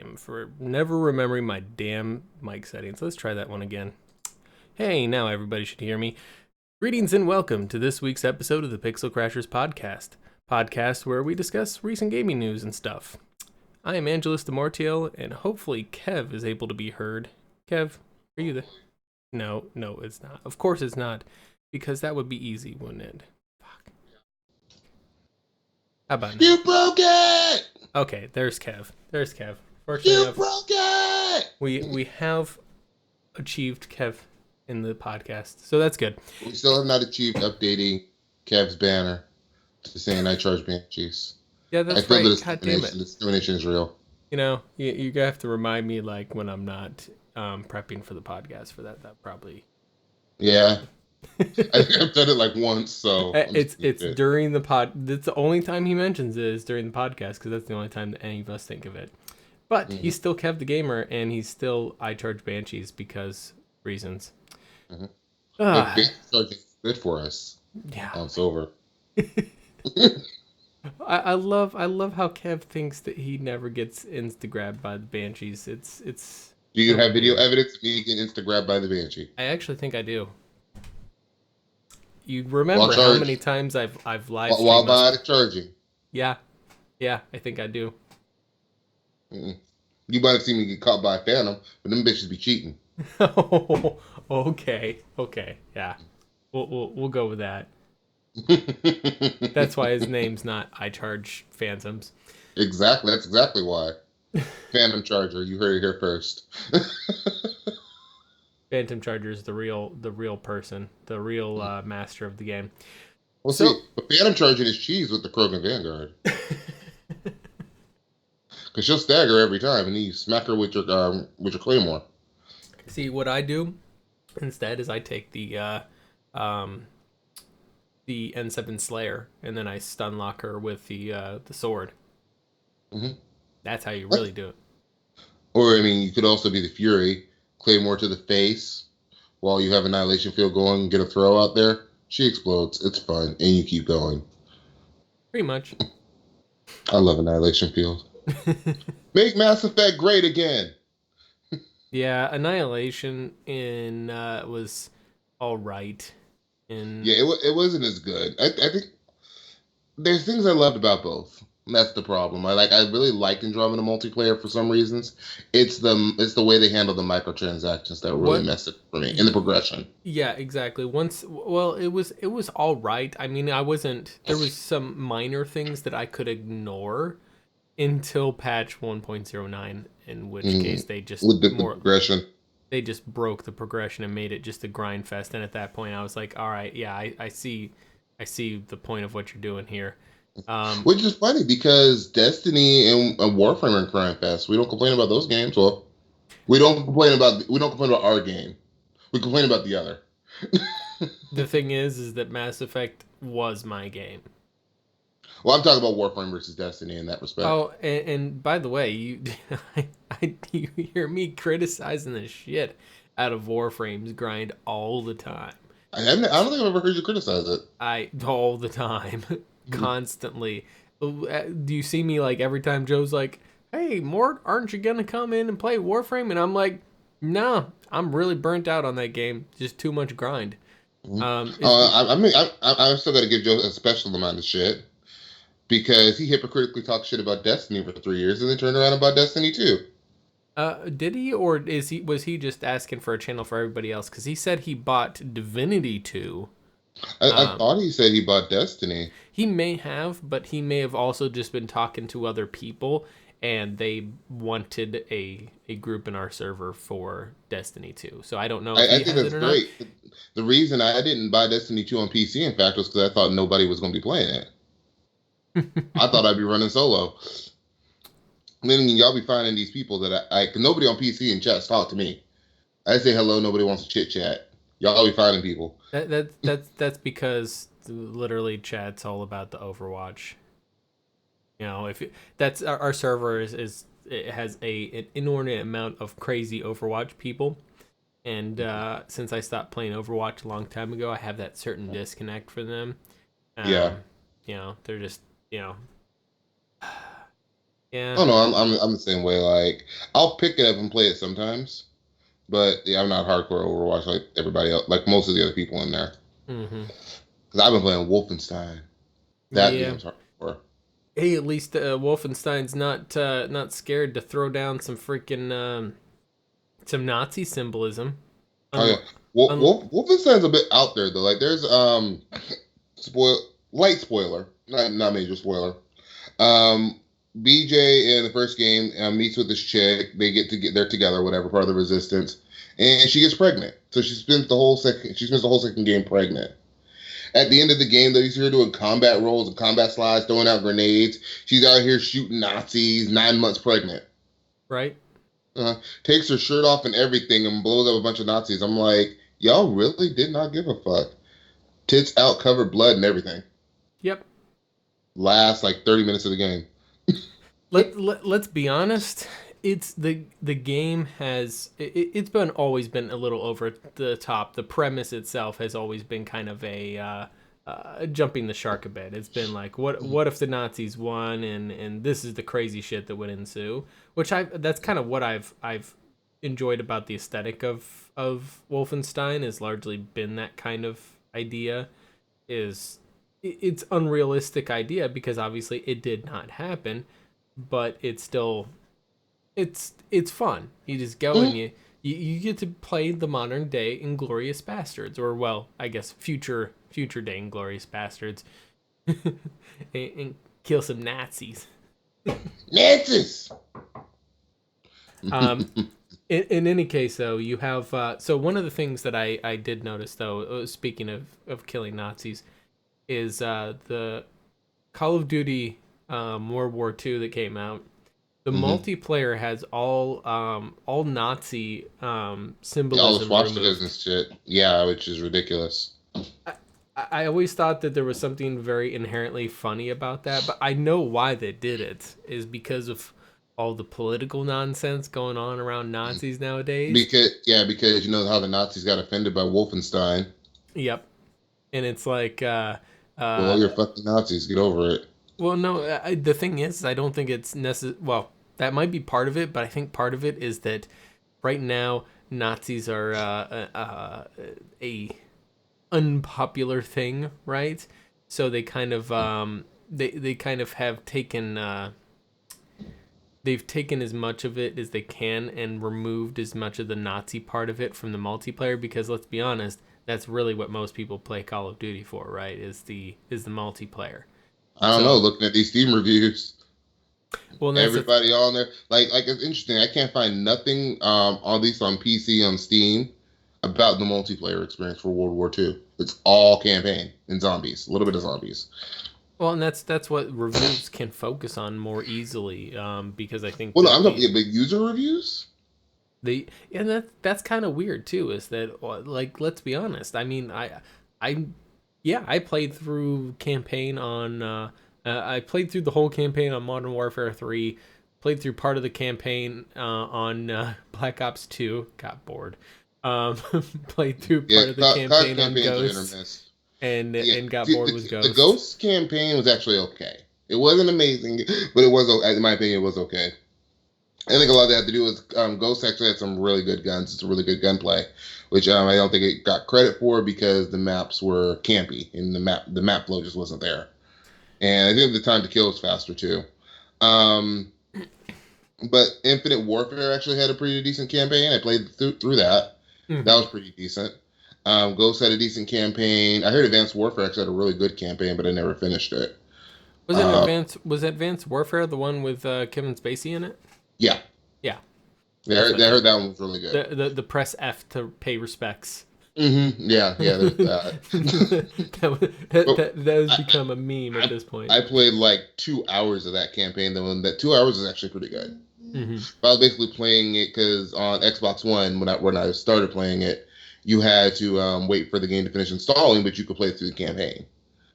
am for never remembering my damn mic settings. Let's try that one again. Hey, now everybody should hear me. Greetings and welcome to this week's episode of the Pixel Crashers podcast where we discuss recent gaming news and stuff. I am Angelus de Mortiel, and hopefully Kev is able to be heard. Kev, are you there? No, it's not. Of course it's not, because that would be easy, wouldn't it? Fuck. How about you broke it? Okay, there's Kev. Fortunately, you broke it! We have achieved Kev in the podcast, so that's good. We still have not achieved updating Kev's banner to saying I charge banshees. Yeah, that's right. God damn it. Discrimination is real. You know, you have to remind me, like, when I'm not prepping for the podcast for that. That probably... Yeah. I think I've done it like once, so... It's during the pod... That's the only time he mentions it is during the podcast, because that's the only time that any of us think of it. But he's still Kev the Gamer, and he's still I charge banshees because reasons. Banshees good for us. Yeah. Now it's over. I love how Kev thinks that he never gets insta-grabbed by the banshees. It's. Do you have video evidence of me getting insta-grabbed by the banshee? I actually think I do. You remember how many times I've live streamed while by charging? Yeah, I think I do. You might have seen me get caught by a phantom, but them bitches be cheating. Oh, okay, yeah, we'll go with that. That's why his name's not I Charge Phantoms. Exactly, that's exactly why. Phantom Charger, you heard it here first. Phantom Charger is the real person, the real master of the game. Well, see, but Phantom Charging is cheese with the Krogan Vanguard. Because she'll stagger every time, and you smack her with your claymore. See, what I do instead is I take the N7 Slayer, and then I stun lock her with the sword. Mm-hmm. That's how you really do it. Or, I mean, you could also be the Fury, claymore to the face, while you have Annihilation Field going and get a throw out there. She explodes. It's fun, and you keep going. Pretty much. I love Annihilation Field. Make Mass Effect great again. Yeah, Annihilation was all right. Yeah, it wasn't as good. I think there's things I loved about both. That's the problem. I really like Andromeda multiplayer for some reasons. It's the way they handle the microtransactions that really messed it for me in the progression. Yeah, exactly. It was all right. I mean, there was some minor things that I could ignore until patch 1.09, in which case they just with the progression. They just broke the progression and made it just a grind fest. And at that point, I was like, all right, yeah, I see the point of what you're doing here. Which is funny because Destiny and Warframe are grind fest. We don't complain about those games. Well, we don't complain about our game. We complain about the other. The thing is that Mass Effect was my game. Well, I'm talking about Warframe versus Destiny in that respect. Oh, and by the way, you hear me criticizing the shit out of Warframe's grind all the time. I don't think I've ever heard you criticize it. All the time, constantly. Do you see me like every time Joe's like, "Hey, Mort, aren't you gonna come in and play Warframe?" And I'm like, "No, I'm really burnt out on that game. Just too much grind." I'm still gonna give Joe a special amount of shit. Because he hypocritically talked shit about Destiny for 3 years and then turned around about Destiny 2. Did he, or was he just asking for a channel for everybody else? Because he said he bought Divinity 2. I thought he said he bought Destiny. He may have, but he may have also just been talking to other people, and they wanted a group in our server for Destiny 2. So I don't know if I think that's great. Not. The reason I didn't buy Destiny 2 on PC, in fact, was because I thought nobody was going to be playing it. I thought I'd be running solo. Then y'all be finding these people that nobody on PC and chats talk to me. I say hello, nobody wants to chit chat. Y'all be finding people. That's because literally chat's all about the Overwatch. You know, that's our server is it has an inordinate amount of crazy Overwatch people, and since I stopped playing Overwatch a long time ago, I have that certain disconnect for them. Yeah. You know, they're just, you know, Yeah. Oh no, I'm the same way. Like I'll pick it up and play it sometimes, but yeah, I'm not hardcore Overwatch like everybody else, like most of the other people in there. Mm-hmm. Because I've been playing Wolfenstein. That Yeah. game's hardcore. Hey, at least Wolfenstein's not scared to throw down some freaking some Nazi symbolism. Oh yeah, Unlike, un- Wolfenstein's a bit out there though. Like there's spoil light spoiler, not major spoiler. Um, BJ in the first game meets with this chick. They're together, whatever, part of the resistance, and she gets pregnant. So she spends the whole second game pregnant. At the end of the game, though, you see her doing combat rolls and combat slides, throwing out grenades. She's out here shooting Nazis, 9 months pregnant. right? Takes her shirt off and everything and blows up a bunch of Nazis. I'm like, y'all really did not give a fuck. Tits out, covered blood and everything. Yep. Last like 30 minutes of the game. Let's be honest. It's the game has it's been always been a little over the top. The premise itself has always been kind of a jumping the shark a bit. It's been like what if the Nazis won and this is the crazy shit that would ensue. Which that's kind of what I've enjoyed about the aesthetic of Wolfenstein has largely been that kind of idea. Is it's unrealistic idea because obviously it did not happen, but it's still it's fun. You just go and Mm. you get to play the modern day Inglorious Bastards, or well, I guess future day Inglorious Bastards, and kill some Nazis. Nazis! Um, in any case, though, you have so one of the things that I did notice though, speaking of killing Nazis, is the Call of Duty World War II that came out. The Mm-hmm. multiplayer has all Nazi Yeah, all the symbolism swastikas and removed. shit. Yeah, which is ridiculous. I, I always thought that there was something very inherently funny about that, but I know why they did it is because of all the political nonsense going on around Nazis nowadays. Because you know how the Nazis got offended by Wolfenstein. Yep, and it's like Well, uh, you're fucking Nazis. Get over it. well, no, the thing is, I don't think it's necessary. Well, that might be part of it, but I think part of it is that right now Nazis are a unpopular thing, right? So they kind of they kind of have taken they've taken as much of it as they can and removed as much of the Nazi part of it from the multiplayer because let's be honest, that's really what most people play Call of Duty for, right? Is the multiplayer. I don't know. So, Looking at these Steam reviews, well, that's the everybody on there, like it's interesting. I can't find nothing on these on PC on Steam about the multiplayer experience for World War II. It's all campaign and zombies, a little bit of zombies. well, and that's what reviews can focus on more easily, because I think Well, no, that I'm talking about big user reviews. the and that's kind of weird too. Is that like let's be honest? I mean, I yeah, I played through campaign on I played through the whole campaign on Modern Warfare 3. Played through part of the campaign on Black Ops 2. Got bored. Um, played through Yeah, part of the COD campaign on campaigns are hit or Ghosts miss. Yeah, and got see, bored with the Ghosts. Ghost campaign was actually okay. It wasn't amazing, but it was, in my opinion, it was okay. I think a lot of that had to do with Ghost actually had some really good guns. It's a really good gunplay, which I don't think it got credit for because the maps were campy and the map flow just wasn't there. And I think the time to kill was faster too. Um, but Infinite Warfare actually had a pretty decent campaign. I played through that. That Mm-hmm. was pretty decent. Ghost had a decent campaign. I heard Advanced Warfare actually had a really good campaign, but I never finished it. Uh, Was Advanced Warfare the one with Kevin Spacey in it? yeah, Yeah, I that's heard, what I I heard thought. that one was really good. The press F to pay respects. Yeah, there's that. That has I, become a meme at I this point. I played like 2 hours of that campaign. Though, and that 2 hours is actually pretty good. Hmm. I was basically playing it because on Xbox One, when I started playing it, you had to wait for the game to finish installing, but you could play through the campaign.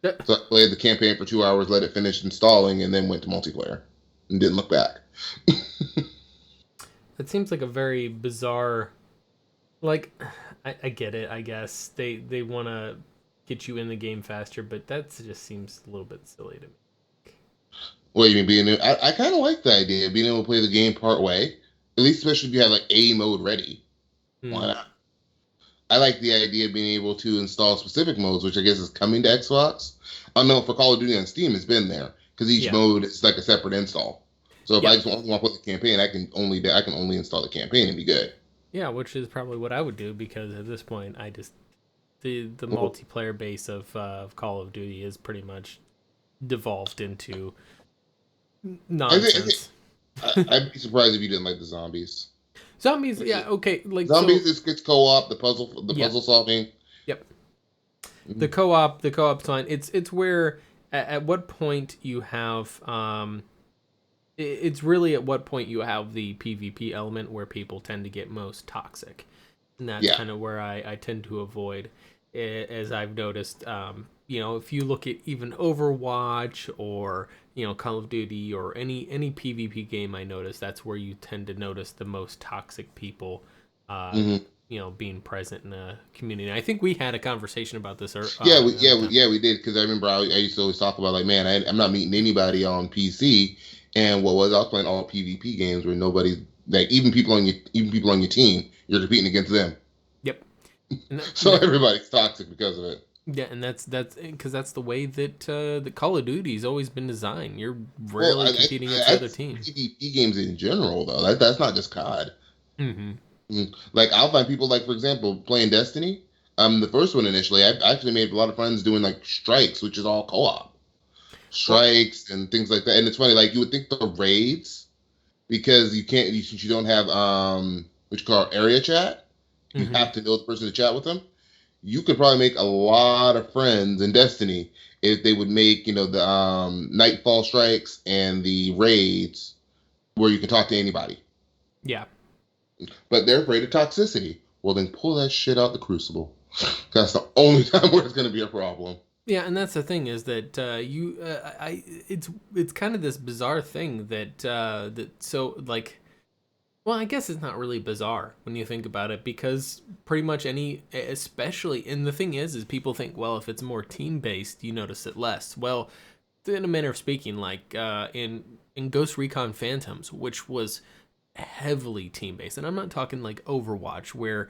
That, So I played the campaign for 2 hours, let it finish installing, and then went to multiplayer and didn't look back. that seems like a very bizarre. Like, I get it. I guess they want to get you in the game faster, but that just seems a little bit silly to me. Well, you mean I kind of like the idea of being able to play the game part way, at least especially if you have like A mode ready. Why not? I like the idea of being able to install specific modes, which I guess is coming to Xbox. I know for Call of Duty on Steam, it's been there because each mode is like a separate install. So if I just want to play the campaign, I can only install the campaign and be good. Yeah, which is probably what I would do because at this point, I just the multiplayer base of Call of Duty is pretty much devolved into nonsense. I'd be surprised if you didn't like the zombies. Zombies, yeah, okay. Like zombies, it's co-op. The puzzle solving. Yep. The co-op's fine. It's where at what point you have it's really at what point you have the PvP element where people tend to get most toxic, and that's kind of where I tend to avoid. As I've noticed, if you look at even Overwatch or Call of Duty or any PvP game, I notice that's where you tend to notice the most toxic people, being present in the community. And I think we had a conversation about this. We did, because I remember I used to always talk about like, man, I'm not meeting anybody on PC, and I was playing all PvP games where nobody's like even people on your team, you're competing against them. Yep. So everybody's toxic because of it. Yeah, and that's because that's the way that the Call of Duty's always been designed. You're rarely competing against other teams. PvP games in general, though, that's not just COD. Like I'll find people like, for example, playing Destiny. The first one initially, I actually made a lot of friends doing like strikes, which is all co-op, and things like that. And it's funny, like you would think the raids, because you don't have what you call area chat. You have to know the person to chat with them. You could probably make a lot of friends in Destiny if they would make, the Nightfall strikes and the raids where you can talk to anybody. Yeah. But they're afraid of toxicity. Well, then pull that shit out the Crucible. That's the only time where it's going to be a problem. Yeah, and that's the thing is that it's kind of this bizarre thing well, I guess it's not really bizarre when you think about it, because pretty much and the thing is people think, well, if it's more team-based, you notice it less. Well, in a manner of speaking, like in Ghost Recon Phantoms, which was heavily team-based, and I'm not talking like Overwatch, where,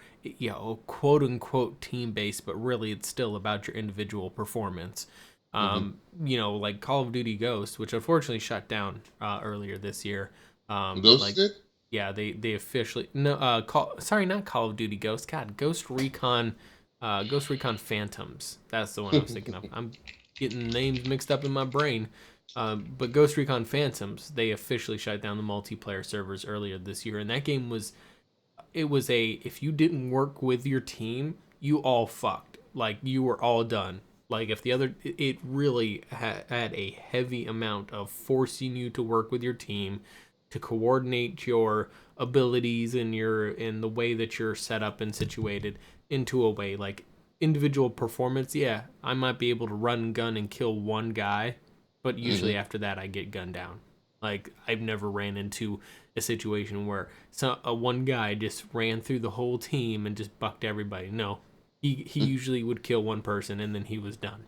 quote-unquote team-based, but really it's still about your individual performance. Like Call of Duty Ghost, which unfortunately shut down earlier this year. Ghost did? Yeah, they officially not Call of Duty Ghost. God, Ghost Recon Phantoms. That's the one I was thinking of. I'm getting names mixed up in my brain. But Ghost Recon Phantoms, they officially shut down the multiplayer servers earlier this year, and that game if you didn't work with your team, you all fucked. Like you were all done. Like if it really had a heavy amount of forcing you to work with your team, to coordinate your abilities and the way that you're set up and situated into a way like individual performance. Yeah, I might be able to run, gun, and kill one guy, but usually after that I get gunned down. Like I've never ran into a situation where one guy just ran through the whole team and just bucked everybody. No, he usually would kill one person and then he was done.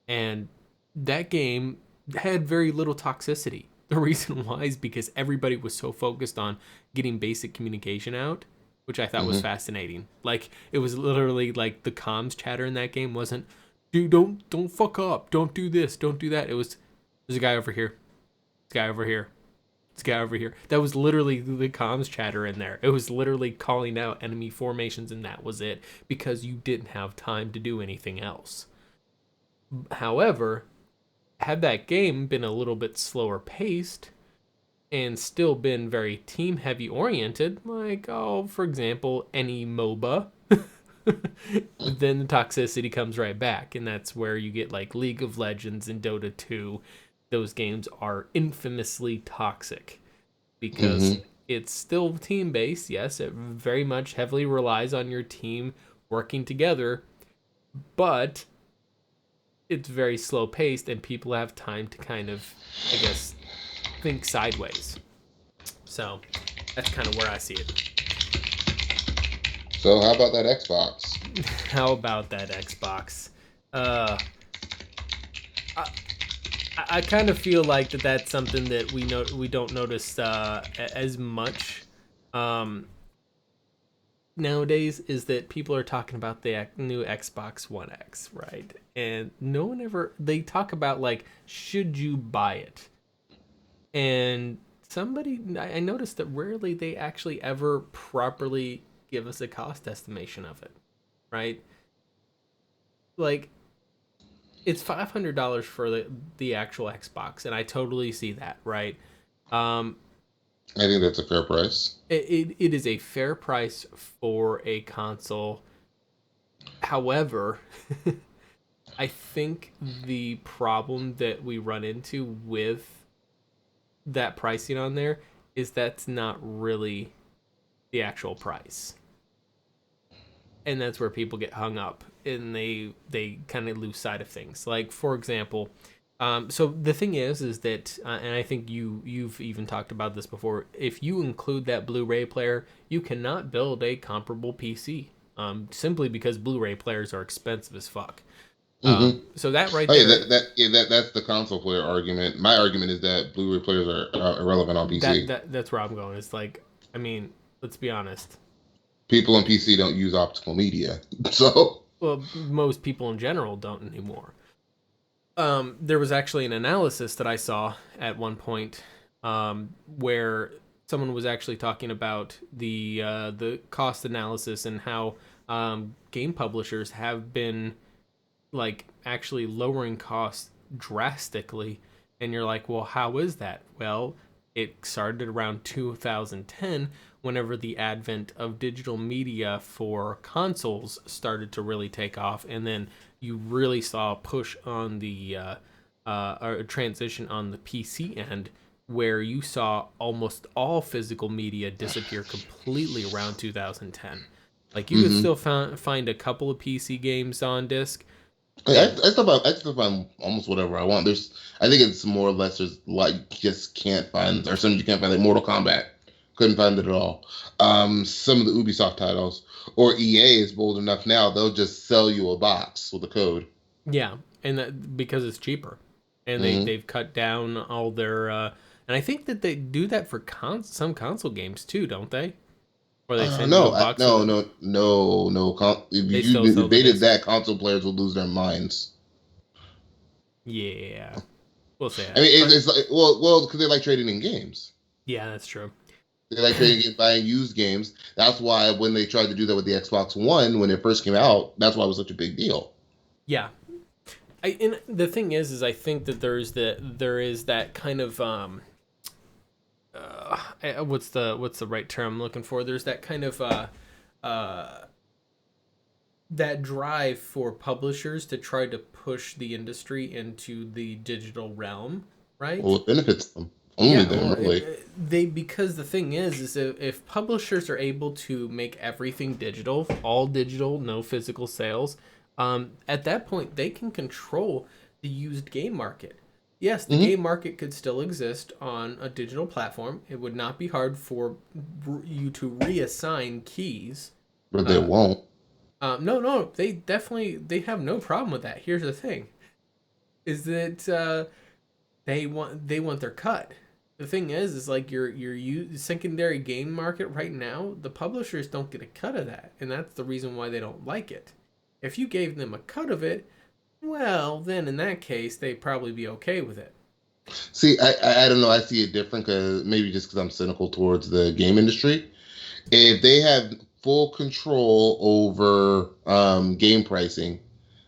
And that game had very little toxicity. The reason why is because everybody was so focused on getting basic communication out, which I thought was fascinating. Like it was literally like the comms chatter in that game wasn't, dude, don't fuck up, don't do this, don't do that. It was, there's a guy over here, this guy over here, this guy over here. That was literally the comms chatter in there. It was literally calling out enemy formations, and that was it, because you didn't have time to do anything else. However, had that game been a little bit slower paced and still been very team heavy oriented, like, for example, any MOBA, then the toxicity comes right back. And that's where you get like League of Legends and Dota 2. Those games are infamously toxic because it's still team based. Yes, it very much heavily relies on your team working together, but it's very slow paced and people have time to kind of, I guess, think sideways. So that's kind of where I see it. So how about that Xbox? I kind of feel like that's something that we don't notice as much nowadays, is that people are talking about the new Xbox One X, right? And no one ever, they talk about like, should you buy it? And I noticed that rarely they actually ever properly give us a cost estimation of it, right? Like, it's $500 for the actual Xbox, and I totally see that, right? Um, I think that's a fair price. it is a fair price for a console. However, I think the problem that we run into with that pricing on there is that's not really the actual price. And that's where people get hung up and they kind of lose sight of things. Like, for example, so the thing is that, and I think you've even talked about this before. If you include that Blu-ray player, you cannot build a comparable PC, simply because Blu-ray players are expensive as fuck. So that right there. That's the console player argument. My argument is that Blu-ray players are irrelevant on PC. That's where I'm going. It's like, I mean, let's be honest. People on PC don't use optical media, so. Well, most people in general don't anymore. There was actually an analysis that I saw at one point, where someone was actually talking about the cost analysis and how game publishers have been like actually lowering costs drastically. And you're like, well, how is that? Well, it started around 2010, whenever the advent of digital media for consoles started to really take off, and then you really saw a push on the or transition on the PC end, where you saw almost all physical media disappear completely around 2010. Like, you could still find a couple of PC games on disc. I still find almost whatever I want. I think it's more or less just like just can't find, or something you can't find, like Mortal Kombat. Couldn't find it at all. Some of the Ubisoft titles, or EA is bold enough now, they'll just sell you a box with a code. Yeah, and that, because it's cheaper, and they've cut down all their. And I think that they do that for some console games too, don't they? Or they send you a box. No. If they did that, console players would lose their minds. Yeah, we'll say that. I mean, it's like, well, because they like trading in games. Yeah, that's true. They like trading in buying used games. That's why when they tried to do that with the Xbox One when it first came out, that's why it was such a big deal. Yeah, and the thing is I think that there is that kind of what's the right term I'm looking for? There's that kind of that drive for publishers to try to push the industry into the digital realm, right? Well, it benefits them. Only them, really. Because the thing is if publishers are able to make everything digital, all digital, no physical sales, at that point they can control the used game market. Yes, the game market could still exist on a digital platform. It would not be hard for you to reassign keys. But they won't. No, they have no problem with that. Here's the thing, is that they want their cut. The thing is like your secondary game market right now, the publishers don't get a cut of that, and that's the reason why they don't like it. If you gave them a cut of it, well, then in that case, they'd probably be okay with it. See, I don't know. I see it different, maybe just because I'm cynical towards the game industry. If they have full control over game pricing,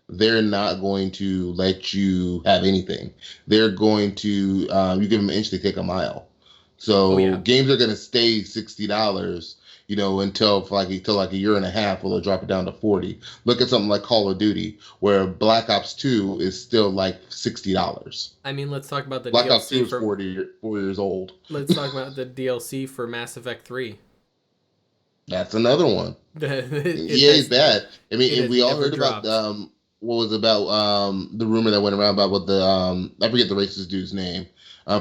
they're not going to let you have anything. They're going to, you give them an inch, they take a mile. So games are going to stay $60, until a year and a while, they'll drop it down to 40. Look at something like Call of Duty, where Black Ops 2 is still like $60. I mean, let's talk about the Black DLC Ops 2 is 4 years old. Let's talk about the DLC for Mass Effect 3. That's another one. EA's bad. I mean, we all heard about what was about the rumor that went around about what the I forget the racist dude's name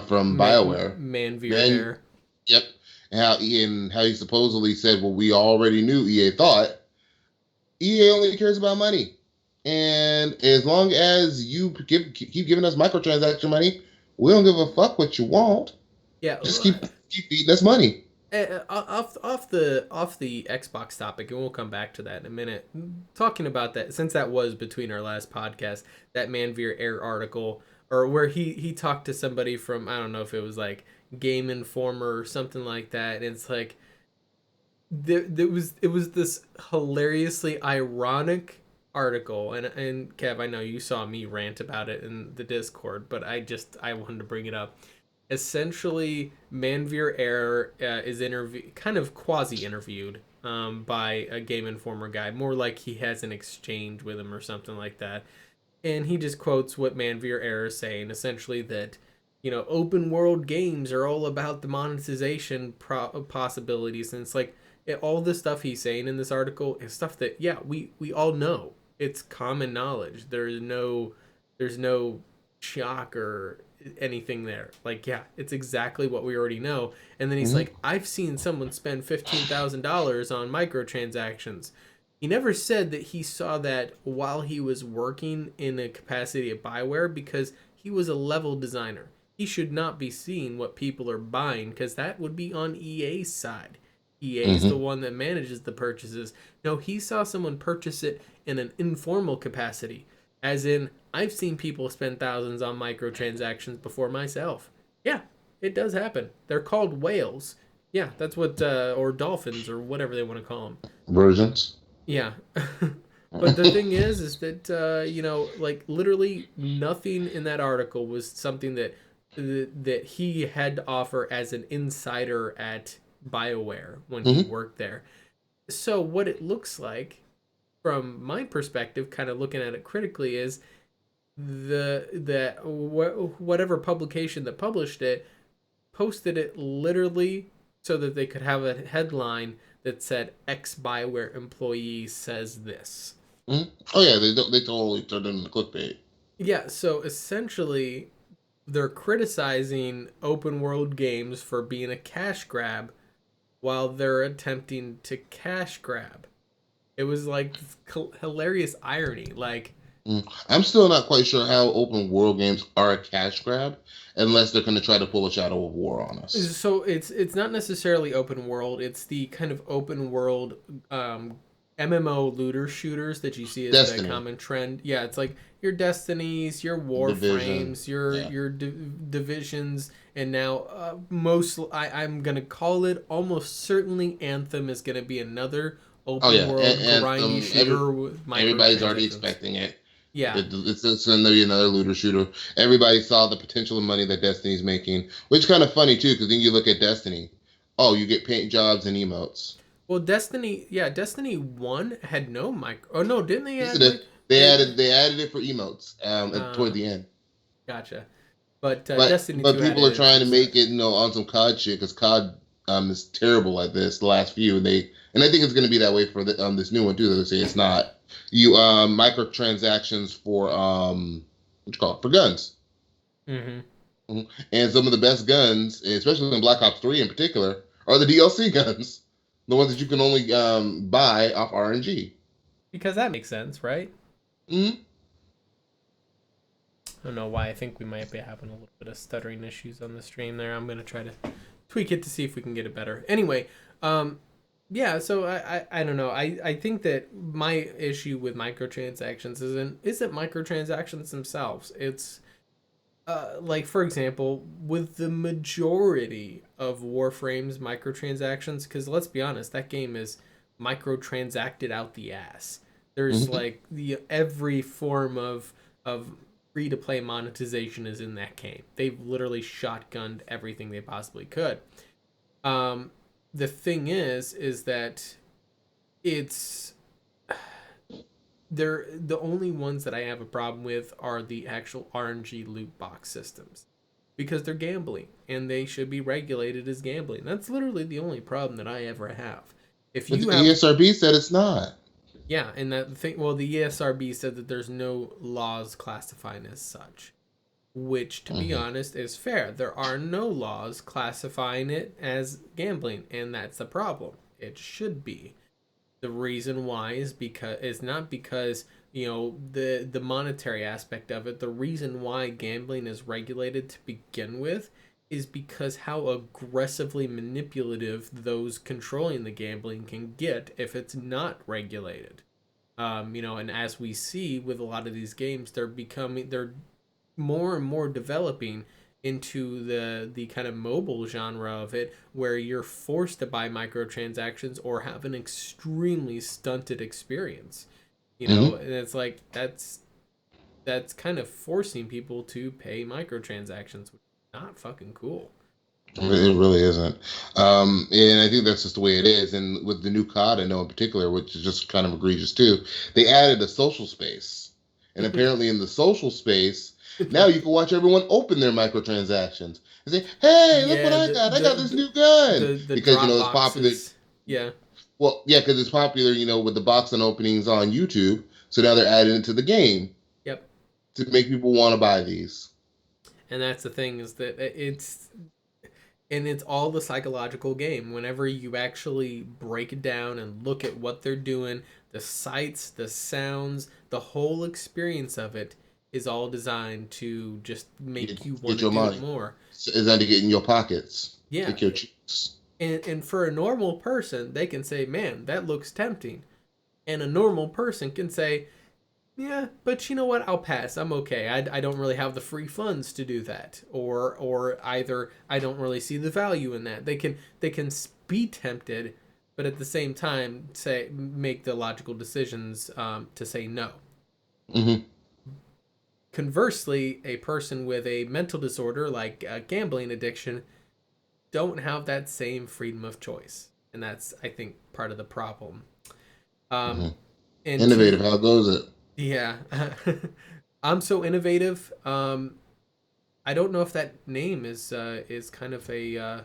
from BioWare. Manveer. Yep. And how he supposedly said, well, we already knew. EA thought EA only cares about money. And as long as you keep giving us microtransaction money, we don't give a fuck what you want. Yeah, Just keep feeding us money. off the Xbox topic, and we'll come back to that in a minute. Talking about that, since that was between our last podcast, that Manveer Air article, or where he talked to somebody from, I don't know if it was like Game Informer or something like that, and it's like it was this hilariously ironic article, and Kev, I know you saw me rant about it in the Discord, but I wanted to bring it up. Essentially, Manveer Air is kind of quasi interviewed by a Game Informer guy, more like he has an exchange with him or something like that, and he just quotes what Manveer Air is saying, essentially that open world games are all about the monetization possibilities, and it's like all the stuff he's saying in this article is stuff that we all know. It's common knowledge. There's no shock or anything there. Like, yeah, it's exactly what we already know. And then he's like, I've seen someone spend $15,000 on microtransactions. He never said that he saw that while he was working in a capacity at Bioware, because he was a level designer. He should not be seeing what people are buying, because that would be on EA's side. EA is the one that manages the purchases. No, he saw someone purchase it in an informal capacity. As in, I've seen people spend thousands on microtransactions before myself. Yeah, it does happen. They're called whales. Yeah, that's what, or dolphins, or whatever they want to call them. Versions. Yeah. But the thing is that, like literally nothing in that article was something that he had to offer as an insider at BioWare when he worked there. So what it looks like, from my perspective, kind of looking at it critically, is whatever publication that published it posted it literally so that they could have a headline that said ex Bioware employee says this. Oh yeah, they totally turned into clickbait. Yeah, so essentially they're criticizing open world games for being a cash grab while they're attempting to cash grab. It was like hilarious irony. Like, I'm still not quite sure how open world games are a cash grab unless they're going to try to pull a Shadow of War on us. so it's not necessarily open world. It's the kind of open world MMO looter shooters that you see as Destiny. a common trend. Yeah, it's like your Destinies, your Warframes, your Divisions, and now I'm gonna call it almost certainly Anthem is gonna be another open world grindy shooter with everybody's already expecting it. Yeah, it's going to be another looter shooter. Everybody saw the potential of money that Destiny's making, which is kind of funny too, because then you look at Destiny. Oh, you get paint jobs and emotes. Well, Destiny 1 had no micro. Oh no, didn't they add? They added it for emotes toward the end. Gotcha. But Destiny 2 people are trying to make it, on some COD shit, because COD is terrible at this. The last few, and I think it's going to be that way for this new one too. That they say it's not. You microtransactions for for guns. And some of the best guns, especially in Black Ops 3 in particular, are the DLC guns, the ones that you can only buy off RNG. Because that makes sense, right? I don't know why. I think we might be having a little bit of stuttering issues on the stream there. I'm gonna try to tweak it to see if we can get it better. Anyway, yeah, so I don't know. I think that my issue with microtransactions isn't microtransactions themselves. It's like, for example, with the majority of Warframe's microtransactions, because let's be honest, that game is microtransacted out the ass. There's like every form of free to play monetization is in that game. They've literally shotgunned everything they possibly could. The thing is that it's the only ones that I have a problem with are the actual RNG loot box systems, because they're gambling and they should be regulated as gambling. That's literally the only problem that I ever have. If you have, ESRB said it's not. Yeah, and that thing. Well, the ESRB said that there's no laws classifying as such, which, to be honest, is fair. There are no laws classifying it as gambling, and that's the problem. It should be. The reason why is because it's not because the monetary aspect of it. The reason why gambling is regulated to begin with is because how aggressively manipulative those controlling the gambling can get if it's not regulated. And as we see with a lot of these games, they're more and more developing into the kind of mobile genre of it, where you're forced to buy microtransactions or have an extremely stunted experience. And it's like that's kind of forcing people to pay microtransactions, which is not fucking cool. It really isn't. And I think that's just the way it is. And with the new COD, I know in particular, which is just kind of egregious too, they added a social space. And apparently in the social space, now you can watch everyone open their microtransactions and say, hey, look what I got. I got this new gun. Because, it's popular. Yeah. Well, yeah, because it's popular, with the box and openings on YouTube. So now they're adding it to the game. Yep. To make people want to buy these. And that's the thing, is that it's all the psychological game. Whenever you actually break it down and look at what they're doing, the sights, the sounds, the whole experience of it is all designed to just make you want to do it more. It's designed to get in your pockets. Yeah. Take your cheeks. And for a normal person, they can say, man, that looks tempting. And a normal person can say, yeah, but you know what? I'll pass. I'm okay. I don't really have the free funds to do that, or either I don't really see the value in that. They can be tempted, but at the same time make the logical decisions to say no. Mm-hmm. Conversely, a person with a mental disorder like a gambling addiction don't have that same freedom of choice, and that's, I think, part of the problem. And innovative. How goes it? Yeah. I'm so innovative. I don't know if that name is kind of a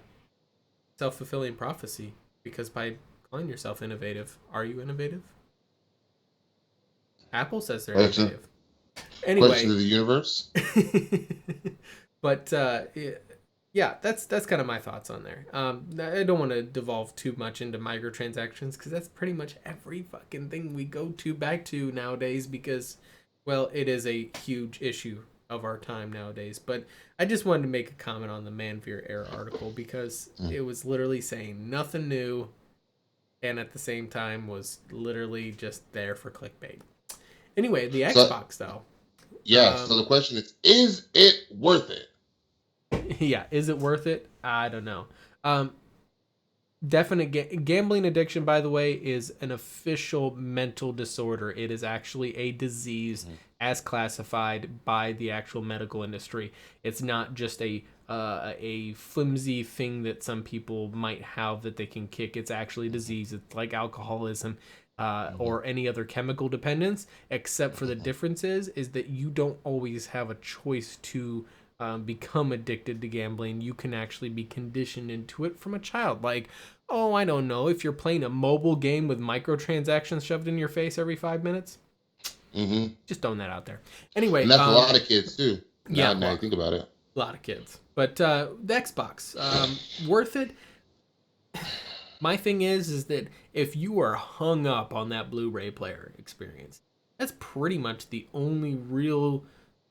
self-fulfilling prophecy, because by calling yourself innovative, are you innovative? Apple says they're innovative. Anyway, question of the universe. But yeah, that's kind of my thoughts on there. I don't want to devolve too much into microtransactions, because that's pretty much every fucking thing we go back to nowadays, because, well, it is a huge issue of our time nowadays. But I just wanted to make a comment on the Manveer Air article, because it was literally saying nothing new, and at the same time was literally just there for clickbait. Anyway, the Xbox, though. Yeah, so the question is it worth it? Yeah, is it worth it? I don't know. Definite gambling addiction, by the way, is an official mental disorder. It is actually a disease as classified by the actual medical industry. It's not just a flimsy thing that some people might have that they can kick. It's actually a disease. It's like alcoholism or any other chemical dependence, except for the difference is that you don't always have a choice to become addicted to gambling. You can actually be conditioned into it from a child. Like, oh, I don't know, if you're playing a mobile game with microtransactions shoved in your face every 5 minutes. Just throwing that out there. Anyway, and that's a lot of kids too. Now you think about it. A lot of kids. But the Xbox, worth it. My thing is that if you are hung up on that Blu-ray player experience, that's pretty much the only real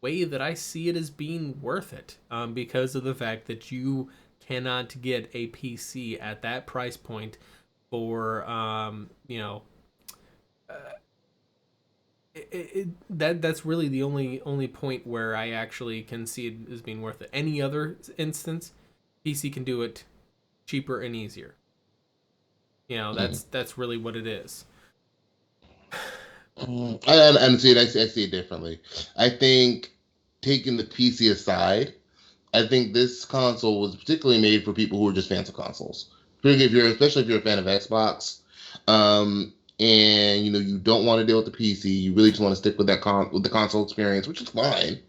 way that I see it as being worth it, because of the fact that you cannot get a PC at that price point for that's really the only point where I actually can see it as being worth it. Any other instance, PC can do it cheaper and easier. That's really what it is. I see it. I see it differently. I think, taking the PC aside, I think this console was particularly made for people who are just fans of consoles. Especially if you're a fan of Xbox, and you don't want to deal with the PC, you really just want to stick with with the console experience, which is fine.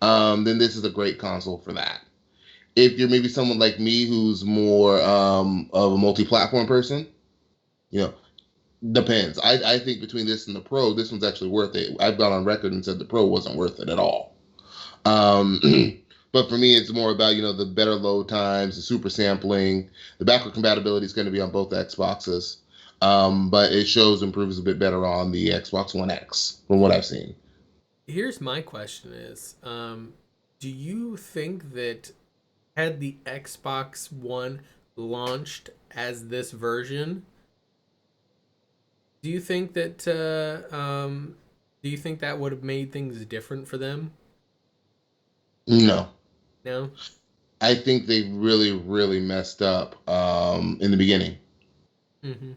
Then this is a great console for that. If you're maybe someone like me who's more of a multi-platform person, depends. I think between this and the Pro, this one's actually worth it. I've gone on record and said the Pro wasn't worth it at all. But for me, it's more about, the better load times, the super sampling, the backward compatibility is going to be on both Xboxes. But it shows improves a bit better on the Xbox One X from what I've seen. Here's my question is, do you think that had the Xbox One launched as this version, do you think that would have made things different for them? No, No. I think they really, really messed up in the beginning. Mm-hmm.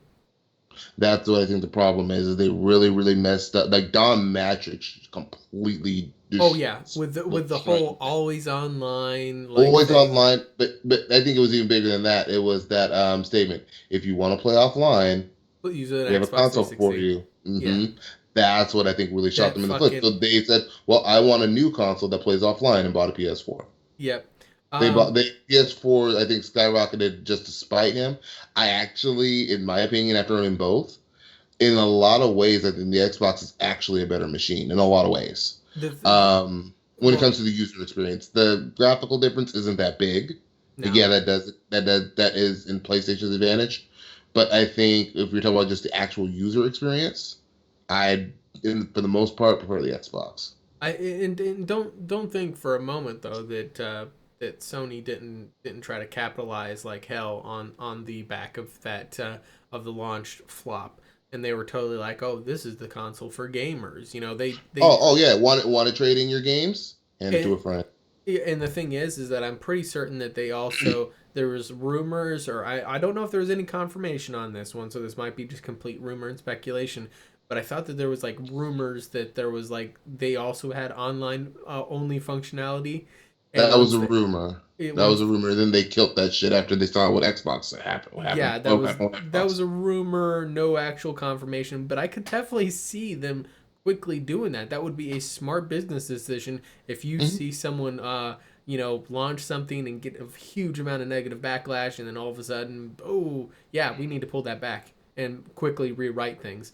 That's what I think the problem is they really, really messed up. Like Don Matrix completely. Oh yeah, with the whole always online like Always thing. online, but I think it was even bigger than that. It was that statement: if you want to play offline, But use an we have a Xbox console for 360. you. Yeah, That's what I think really shot that them in the foot. fucking So they said, "Well, I want a new console that plays offline," and bought a PS4. yep. They bought the PS4. I think skyrocketed just to spite him. I actually, in my opinion, after owning both, in a lot of ways, I think the Xbox is actually a better machine in a lot of ways. When it Well, comes to the user experience, the graphical difference isn't that big. no. Yeah, that is in PlayStation's advantage. But I think if you're talking about just the actual user experience, for the most part, prefer the Xbox. And don't think for a moment though that that Sony didn't try to capitalize like hell on the back of that of the launch flop, and they were totally like, oh, this is the console for gamers. You know, Oh yeah, want to trade in your games? Hand it to and, a friend. and the thing is that I'm pretty certain that they also there was rumors, or I don't know if there was any confirmation on this one, so this might be just complete rumor and speculation. But I thought that there was like rumors that there was like they also had online only functionality, and That was a rumor. That was once a rumor. Then they killed that shit after they saw what Xbox happened. What happened? yeah, What happened on that Xbox? was a rumor, no actual confirmation, but I could definitely see them quickly doing that. That would be a smart business decision if you Mhm. see someone you know, launch something and get a huge amount of negative backlash, and then all of a sudden, oh yeah, we need to pull that back and quickly rewrite things.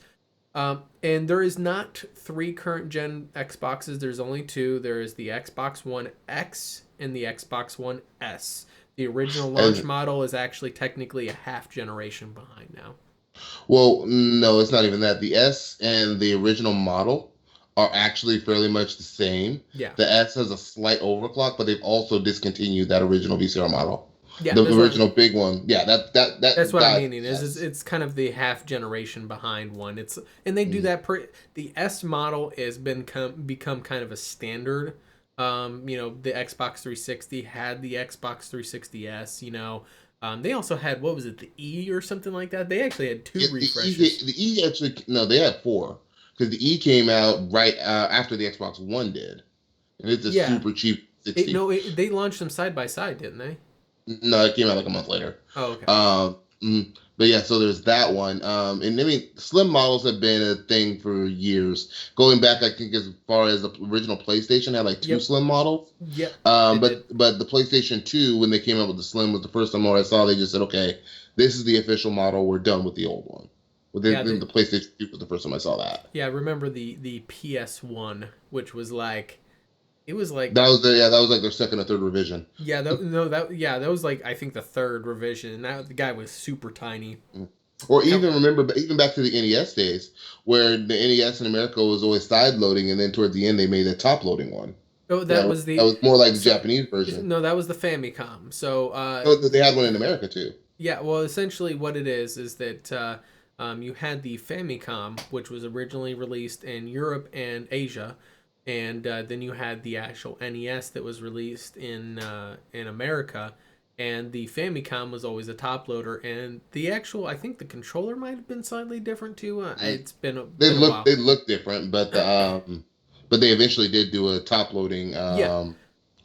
And there is not three current gen Xboxes. There's only two. There is the Xbox One X and the Xbox One S. The original launch And model is actually technically a half generation behind now. well, no, it's not even that. The S and the original model are actually fairly much the same. Yeah, The S has a slight overclock, but they've also discontinued that original VCR model. yeah. The original big one, yeah, That's that what I'm died. meaning. Yes. It's kind of the half generation behind one. It's and they do that. The S model has become kind of a standard. You know, the Xbox 360 had the Xbox 360s. You know, they also had what was it, the E or something like that. They actually had two Yeah, refreshes. the E actually no, they had four because the E came out right after the Xbox One did, and it's a Yeah, super cheap 60. they launched them side by side, didn't they? No, it came out like a month later. Oh, okay. But yeah, so there's that one. And I mean, slim models have been a thing for years. Going back, I think as far as the original PlayStation had like two Yep, slim models. yep. They did. But the PlayStation 2, when they came out with the slim, was the first time I saw. They just said, okay, this is the official model. We're done with the old one. Yeah, Within the PlayStation 2 was the first time I saw that. yeah. I remember the PS1, which was like it was like That was like their second or third revision. yeah, that was like I think the third revision, and that the guy was super tiny. Or That, even remember, even back to the NES days, where the NES in America was always side loading, and then toward the end they made a top loading one. oh, That that was more like the Japanese version. no, that was the Famicom. So Oh, they had one in America too. yeah, well, essentially what it is that you had the Famicom, which was originally released in Europe and Asia, and then you had the actual NES that was released in America, and the Famicom was always a top loader, and the actual I think the controller might have been slightly different too. It's been a while. They look different, but they eventually did do a top loading Yeah,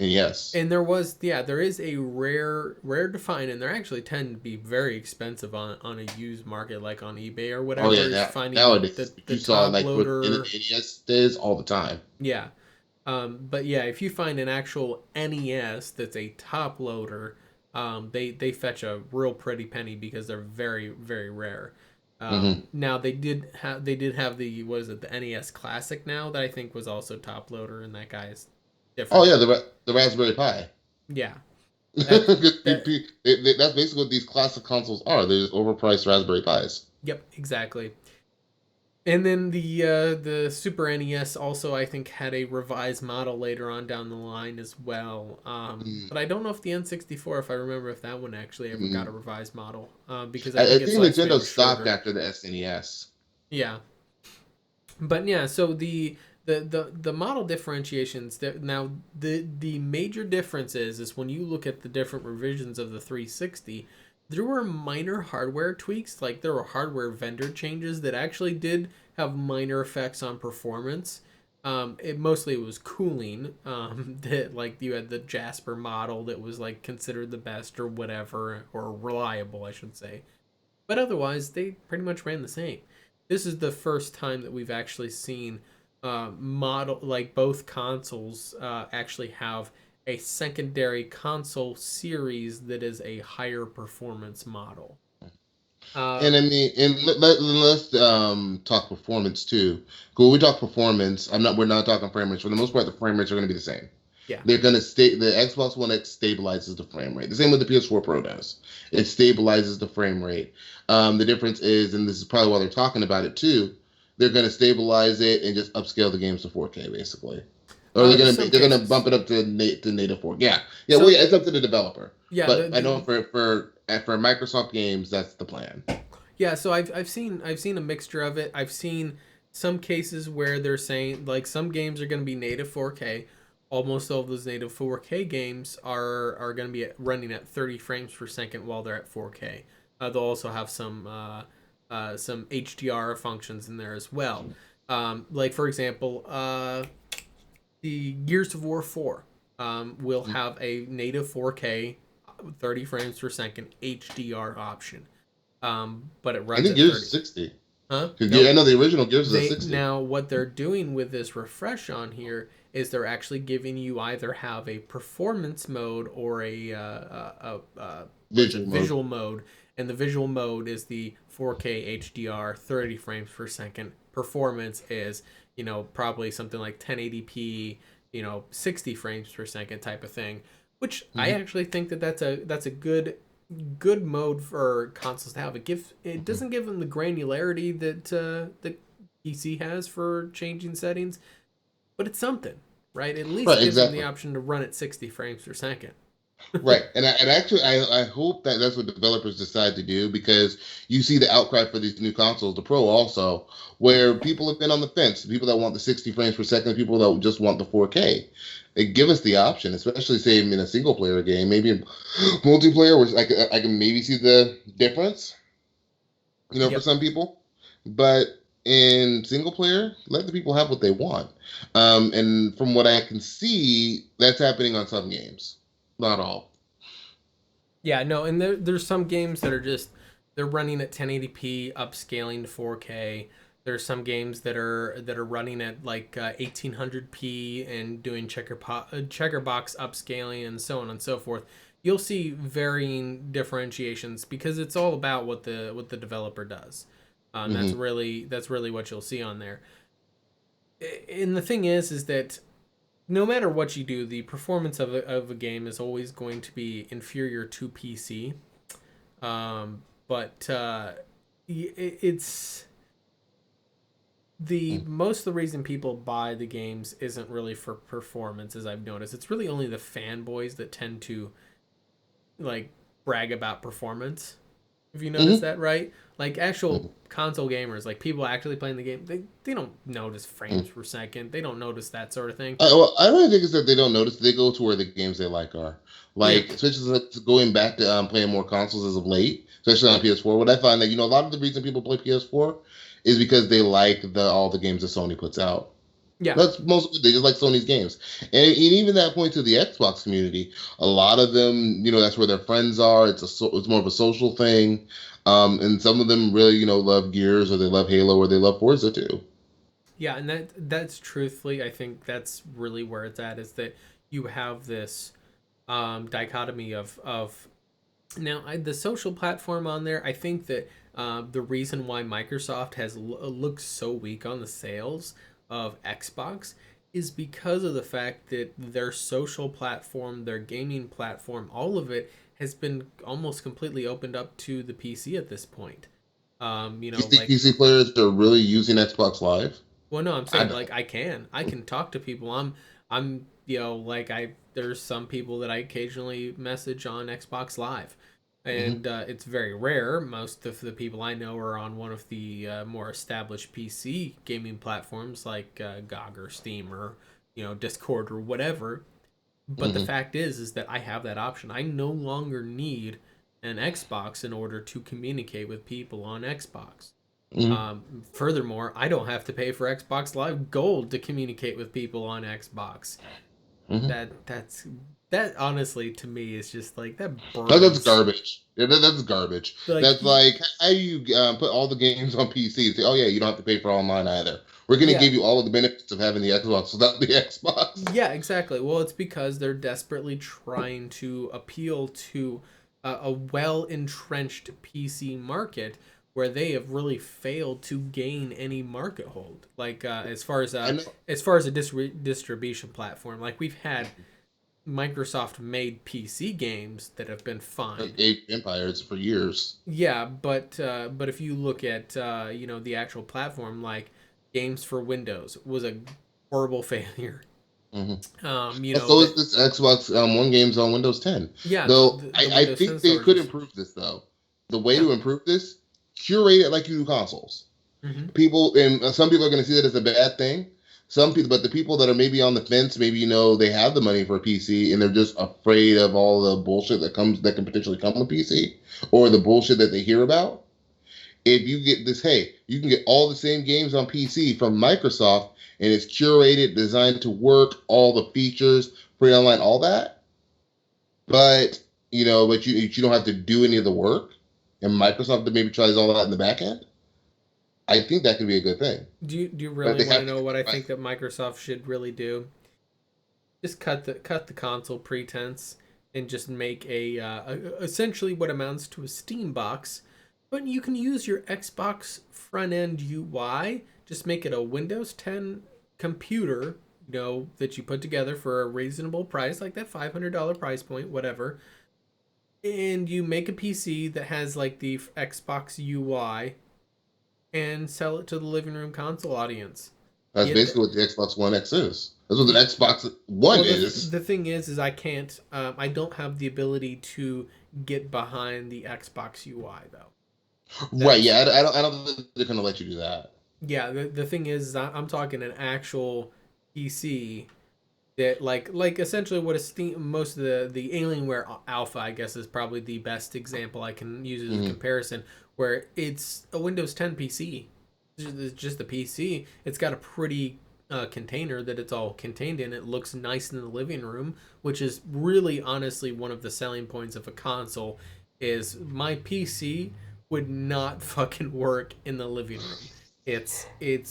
NES. and there is a rare to find, and they actually tend to be very expensive on a used market like on eBay or Oh whatever. yeah, Is finding nowadays the you saw top like in loader. the NES days all the time. Yeah. But yeah, if you find an actual NES that's a top loader, they fetch a real pretty penny because they're very very rare. Hmm. Now they did have the what is it, the NES Classic now, that I think was also top loader, and that guy is Oh different. yeah, the Raspberry Pi. Yeah, that's That's that basically what these classic consoles are. They're just overpriced Raspberry Pis. Yep, exactly. And then the Super NES also, I think, had a revised model later on down the line as well. Mm, But I don't know if the N64, if I remember, if that one actually ever got a mm. revised model, because I I think its think lifespan Nintendo was stopped shorter. after the SNES. Yeah, but yeah, so the model differentiations that now the major difference is when you look at the different revisions of the 360, there were minor hardware tweaks, like there were hardware vendor changes that actually did have minor effects on performance. It mostly was cooling. That like you had the Jasper model that was like considered the best or whatever, or reliable, I should say, but otherwise they pretty much ran the same. This is the first time that we've actually seen model like both consoles actually have a secondary console series that is a higher performance model. And I Um, mean, and let's talk performance too. Cool, we talk performance. We're not talking frame rates. For the most part, the frame rates are going to be the same. yeah. They're going to stay. The Xbox One X stabilizes the frame rate. The same with the PS4 Pro does. It stabilizes the frame rate. The difference is, and this is probably why they're talking about it too. They're going to stabilize it and just upscale the games to 4K basically, or Some they're going to bump cases. it up to native 4K. Yeah, yeah. Well, So yeah, it's up to the developer. yeah, But I know for Microsoft games, that's the plan. yeah. So I've seen a mixture of it. I've seen some cases where they're saying like some games are going to be native 4K. Almost all of those native 4K games are going to be running at 30 frames per second while they're at 4K. They'll also have some HDR functions in there as well. Like for example, the Gears of War 4 will have a native 4K 30 frames per second HDR option, but it I runs think at Gears is 30. 60. Huh? Because I Nope. know the original Gears is a They 60. now what they're doing with this refresh on here is they're actually giving you either have a performance mode or what is it, Visual mode. visual mode, and the visual mode is the 4K HDR 30 frames per second. Performance is probably something like 1080p, 60 frames per second type of thing, which I Mm-hmm. actually think that that's a good mode for consoles to have. It Mm-hmm. doesn't give them the granularity that the PC has for changing settings, but it's something, right? At least Right, gives them the exactly. option to run at 60 frames per second. Right, and actually, I hope that that's what developers decide to do because you see the outcry for these new consoles, the Pro also, where people have been on the fence. People that want the 60 frames per second, people that just want the 4K. They give us the option, especially say in a single player game, maybe in multiplayer, where I can maybe see the difference, for Yep. some people. But in single player, let the people have what they want. And from what I can see, that's happening on some games, not all. Yeah, no, and there's some games that are just they're running at 1080p, upscaling to 4K. There's some games that are running at like 1800p and doing checker box upscaling and so on and so forth. You'll see varying differentiations because it's all about what the developer does. That's Hmm. really what you'll see on there. And the thing is that no matter what you do, the performance of a game is always going to be inferior to PC. But it's the most of the reason people buy the games isn't really for performance, as I've noticed. It's really only the fanboys that tend to like brag about performance. Have you noticed Hmm. that, right? Like actual console gamers, like people actually playing the game, they don't notice frames Hmm. per second. They don't notice that sort of thing. Well, I don't think it's that they don't notice. They go to where the games they like are. Yeah. Like, especially going back to playing more consoles as of late, especially on PS4. What I find that a lot of the reason people play PS4 is because they like all the games that Sony puts out. Yeah. That's most they just like Sony's games, and even that point to the Xbox community, a lot of them, that's where their friends are. It's more of a social thing, and some of them really, love Gears or they love Halo or they love Forza too. Yeah, and that's truthfully, I think that's really where it's at is that you have this dichotomy of now the social platform on there. I think that the reason why Microsoft has looked so weak on the sales of Xbox is because of the fact that their social platform, their gaming platform, all of it has been almost completely opened up to the PC at this point. You You know, think like, PC players are really using Xbox Live? well, no, I'm I saying don't. like I can talk to people. I'm, you know, like there's some people that I occasionally message on Xbox Live, Hmm. and it's very rare. Most of the people I know are on one of the more established PC gaming platforms like GOG or Steam or Discord or whatever. But the Hmm. fact is that I have that option. I no longer need an Xbox in order to communicate with people on Xbox. Hmm. Furthermore, I don't have to pay for Xbox Live Gold to communicate with people on Xbox. Hmm. That honestly to me is just like that That's burns. garbage. Yeah, that's garbage. Like That's like how you put all the games on PC and say, "Oh yeah, you don't have to pay for online either. We're going to yeah, give you all of the benefits of having the Xbox without the Xbox." yeah, exactly. Well, it's because they're desperately trying to appeal to a well entrenched PC market where they have really failed to gain any market hold. Like I know. as far as a distribution platform, like we've had Microsoft made PC games that have been Like fine. Age of Empires for years. Yeah, but if you look at the actual platform, like games for Windows was a horrible failure. Hmm. You Well, know so is that this Xbox One games on Windows 10. yeah Though the I Windows 10 think they storage could is improve this though. The way yeah. to improve this, curate it like you do consoles. Hmm. People and some people are going to see that as a bad thing. Some people, but the people that are maybe on the fence, maybe they have the money for a PC and they're just afraid of all the bullshit that can potentially come with PC or the bullshit that they hear about. If you get this, hey, you can get all the same games on PC from Microsoft and it's curated, designed to work, all the features, free online, all that. But but you don't have to do any of the work, and Microsoft maybe tries all that in the back end. I think that could be a good thing. Do you But really they want to have to know get what it I right. think that Microsoft should really do? Just cut the console pretense and just make essentially what amounts to a Steam box, but you can use your Xbox front end UI. Just make it a Windows 10 computer, that you put together for a reasonable price, like that $500 price point, whatever. And you make a PC that has like the Xbox UI and sell it to the living room console audience. That's Get basically the, what the Xbox One X is. That's what the the Xbox One Well, is. the thing is I can't. I don't have the ability to get behind the Xbox UI though. Right? That's Yeah, I don't think they're gonna let you do that. yeah. The thing is, I'm talking an actual PC that like essentially what a Steam most of the Alienware Alpha I guess is probably the best example I can use as a Hmm. comparison where it's a Windows 10 PC. It's just a PC. It's got a pretty container that it's all contained in. It looks nice in the living room, which is really honestly one of the selling points of a console. Is my PC would not fucking work in the living room. It's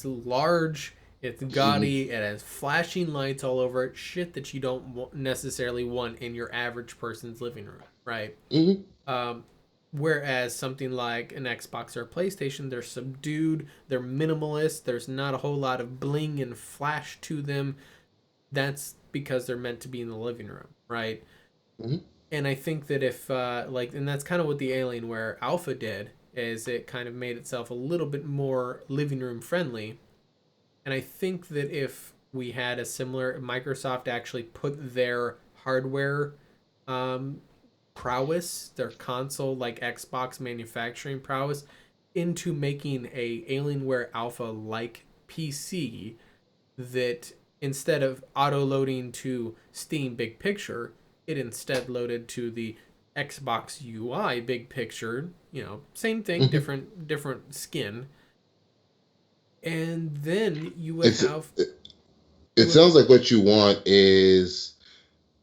large, it's Hmm. gaudy, it has flashing lights all over it, shit that you don't necessarily want in your average person's living room, right? Hmm. Um, Whereas something like an Xbox or a PlayStation, they're subdued, they're minimalist, there's not a whole lot of bling and flash to them. That's because they're meant to be in the living room, right? Hmm. And I think that if and that's kind of what the Alienware Alpha did, is it kind of made itself a little bit more living room friendly. And I think that if we had a similar Microsoft actually put their hardware um, prowess, their console like Xbox manufacturing prowess into making a Alienware Alpha like PC that instead of auto loading to Steam Big Picture, it instead loaded to the Xbox UI Big Picture. Same thing, Hmm. different skin, and then It's you it would sounds like what you want is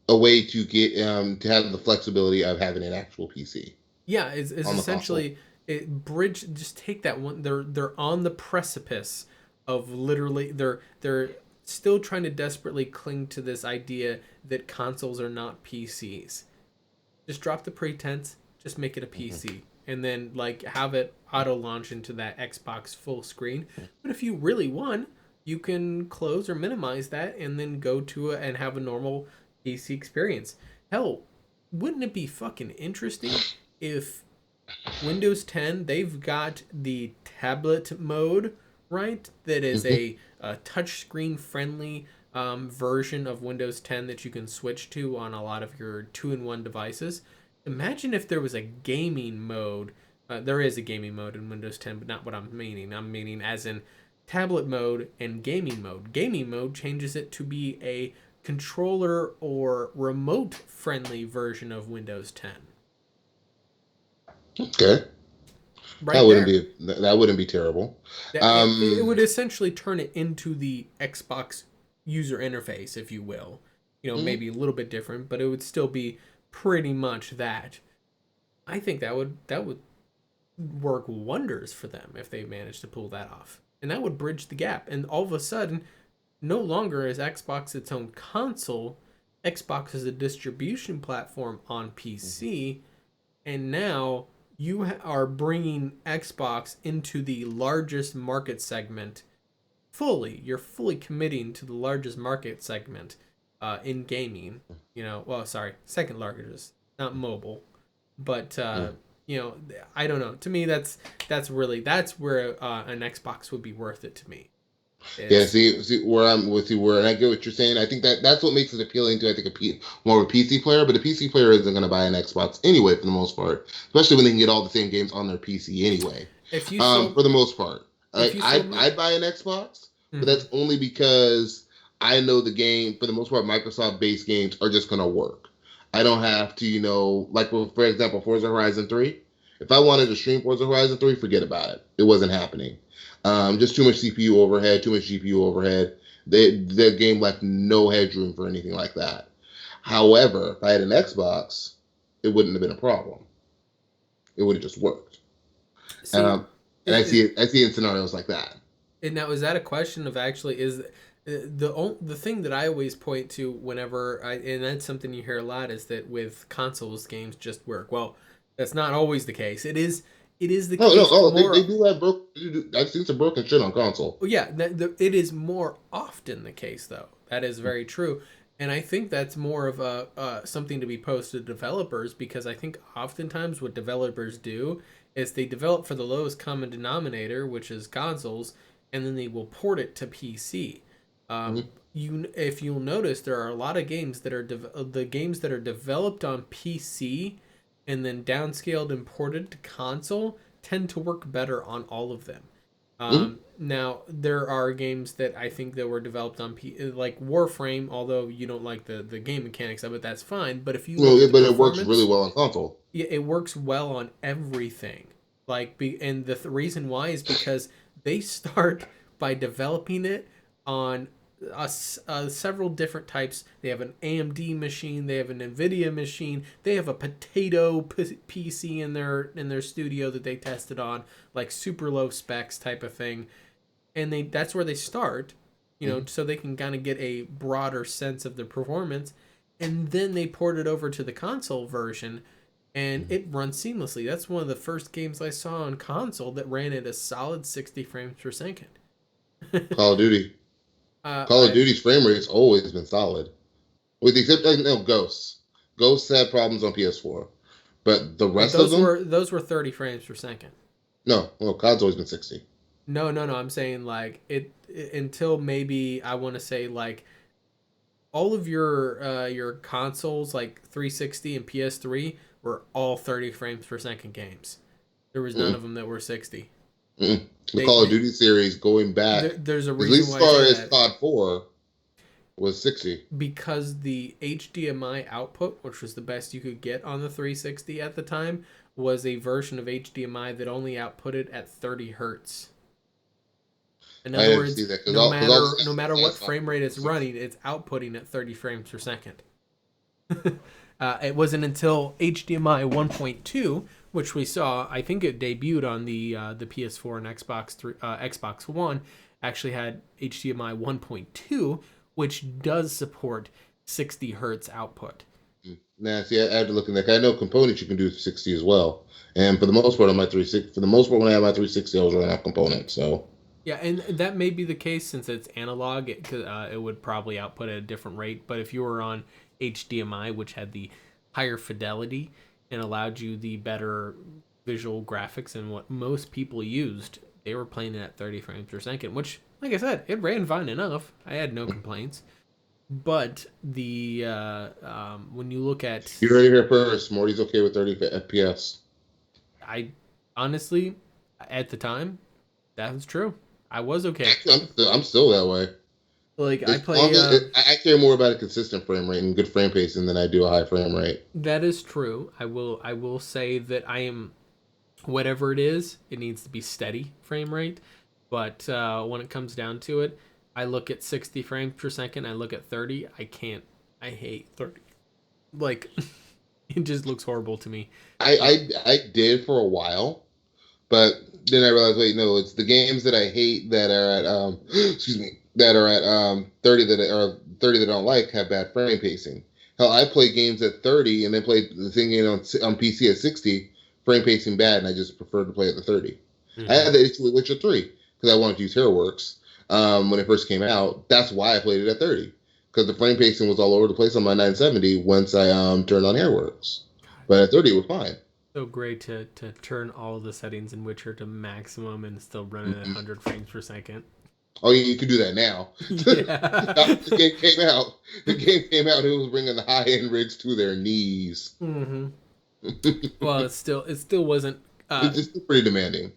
a way to get to have the flexibility of having an actual PC yeah is on the console. essentially it bridge just take that one they're on the precipice of literally they're still trying to desperately cling to this idea that consoles are not PCs. Just drop the pretense, just make it a Hmm. PC and then like have it auto launch into that Xbox full screen. But if you really want, you can close or minimize that and then go to it and have a normal PC experience. Hell, wouldn't it be fucking interesting if Windows 10, they've got the tablet mode, right? That is a touchscreen friendly version of Windows 10 that you can switch to on a lot of your 2-in-1 devices. Imagine if there was a gaming mode. There is a gaming mode in Windows 10, but not what I'm meaning. I'm meaning as in tablet mode and gaming mode. Gaming mode changes it to be a controller or remote friendly version of Windows 10. Okay. Right That wouldn't there. be terrible. It would essentially turn it into the Xbox user interface, if you will. Mhm. Maybe a little bit different, but it would still be pretty much that. I think that would work wonders for them if they managed to pull that off. And that would bridge the gap. And all of a sudden, no longer is Xbox its own console. Xbox is a distribution platform on PC, and now you are bringing Xbox into the largest market segment fully. You're fully committing to the largest market segment in gaming. Well, sorry, second largest, not mobile, but Mm. I don't know. To me, that's where an Xbox would be worth it to me. Yeah, Is see where I'm with you. Where and I get what you're saying. I think that's what makes it appealing to, I think, more of a PC player. But a PC player isn't going to buy an Xbox anyway, for the most part. Especially when they can get all the same games on their PC anyway. if you sold For the most part, if like you sold I'd me. I'd buy an Xbox, but Mhm. that's only because I know the game. For the most part, Microsoft-based games are just going to work. I don't have to, like for example, Forza Horizon 3. If I wanted to stream Forza Horizon 3, forget about it. It wasn't happening. Just too much CPU overhead, too much GPU overhead. The game left no headroom for anything like that. However, if I had an Xbox, it wouldn't have been a problem. It would have just worked. See, Um, and is, is I see it in scenarios like that. and now is that a question of actually is the thing that I always point to whenever and that's something you hear a lot is that with consoles games just work. Well, that's not always the case. It is the No, no, case oh, they more. do have broke. I've seen some broken shit on console. Well, yeah, it is more often the case though. That is very true. And I think that's more of a something to be posted to developers because I think oftentimes what developers do is they develop for the lowest common denominator, which is consoles, and then they will port it to PC. Um, Mm-hmm. if you'll notice, there are a lot of games that are the games that are developed on PC and then downscaled and ported to console tend to work better on all of them. Mm-hmm. Now there are games that I think that were developed on like Warframe, although you don't like the game mechanics of it, that's fine. But if you No, look at the but it works really performance, well on console. yeah, it works well on everything. And the reason why is because they start by developing it on several different types. They have an AMD machine, they have an NVIDIA machine, they have a potato PC in their studio that they tested on, like super low specs type of thing. And that's where they start, Mm-hmm. so they can kind of get a broader sense of the performance, and then they port it over to the console version and it runs seamlessly. That's one of the first games I saw on console that ran at a solid 60 frames per second. Call of Duty. Call of I Duty's frame rate's always been solid, with the except no Ghosts. Ghosts had problems on PS4, but the but rest of those them, were those were 30 frames per second. no. Well, COD's always been 60. No, no, no. I'm saying like until maybe I want to say like all of your consoles like 360 and PS3 were all 30 frames per second games. There was none Mm-mm. of them that were 60. Mm-mm. The They, Call of they Duty series going back, there's a at reason least as why I far say as that. COD 4, was 60. Because the HDMI output, which was the best you could get on the 360 at the time, was a version of HDMI that only outputted at 30 hertz. In I other didn't see words, that because no all the matter no stats matter I what saw frame rate it's was 60. running, it's outputting at 30 frames per second. It wasn't until HDMI 1.2, which we saw, I think it debuted on the PS4 and Xbox One, actually had HDMI 1.2, which does support 60 hertz output. Nah, see, I had to look in there. I know components you can do 60 as well, and for the most part on my 360, for the most part when I had my 360, I was running out components. So Yeah, and that may be the case since it's analog. It would probably output at a different rate. But if you were on HDMI, which had the higher fidelity and allowed you the better visual graphics and what most people used, they were playing it at 30 frames per second, which, like I said, it ran fine enough. I had no complaints. But the when you look at, You heard it here first. Morty's okay with 30 FPS. I honestly, at the time, that was true. I was okay. I'm still that way. Like I care more about a consistent frame rate and good frame pacing than I do a high frame rate. That is true. I will say that I am, whatever it is, it needs to be steady frame rate. But when it comes down to it, I look at 60 frames per second. I look at 30. I can't. I hate 30. Like, it just looks horrible to me. I did for a while, but then I realized, wait, no, it's the games that I hate that are at excuse me, that are at 30 that are 30 that I don't like have bad frame pacing. Hell, I play games at 30 and then play the thing on PC at 60, frame pacing bad, and I just prefer to play at the 30. Mm-hmm. I had that issue with Witcher 3 because I wanted to use HeroWorks when it first came out. That's why I played it at 30, because the frame pacing was all over the place on my 970 once I turned on HeroWorks. But at 30, it was fine. So great to turn all the settings in Witcher to maximum and still run it at 100 frames per second. Oh, yeah, you can do that now. Yeah. The game came out. It was bringing the high-end rigs to their knees. Mm-hmm. Well, it still wasn't. It's still pretty demanding.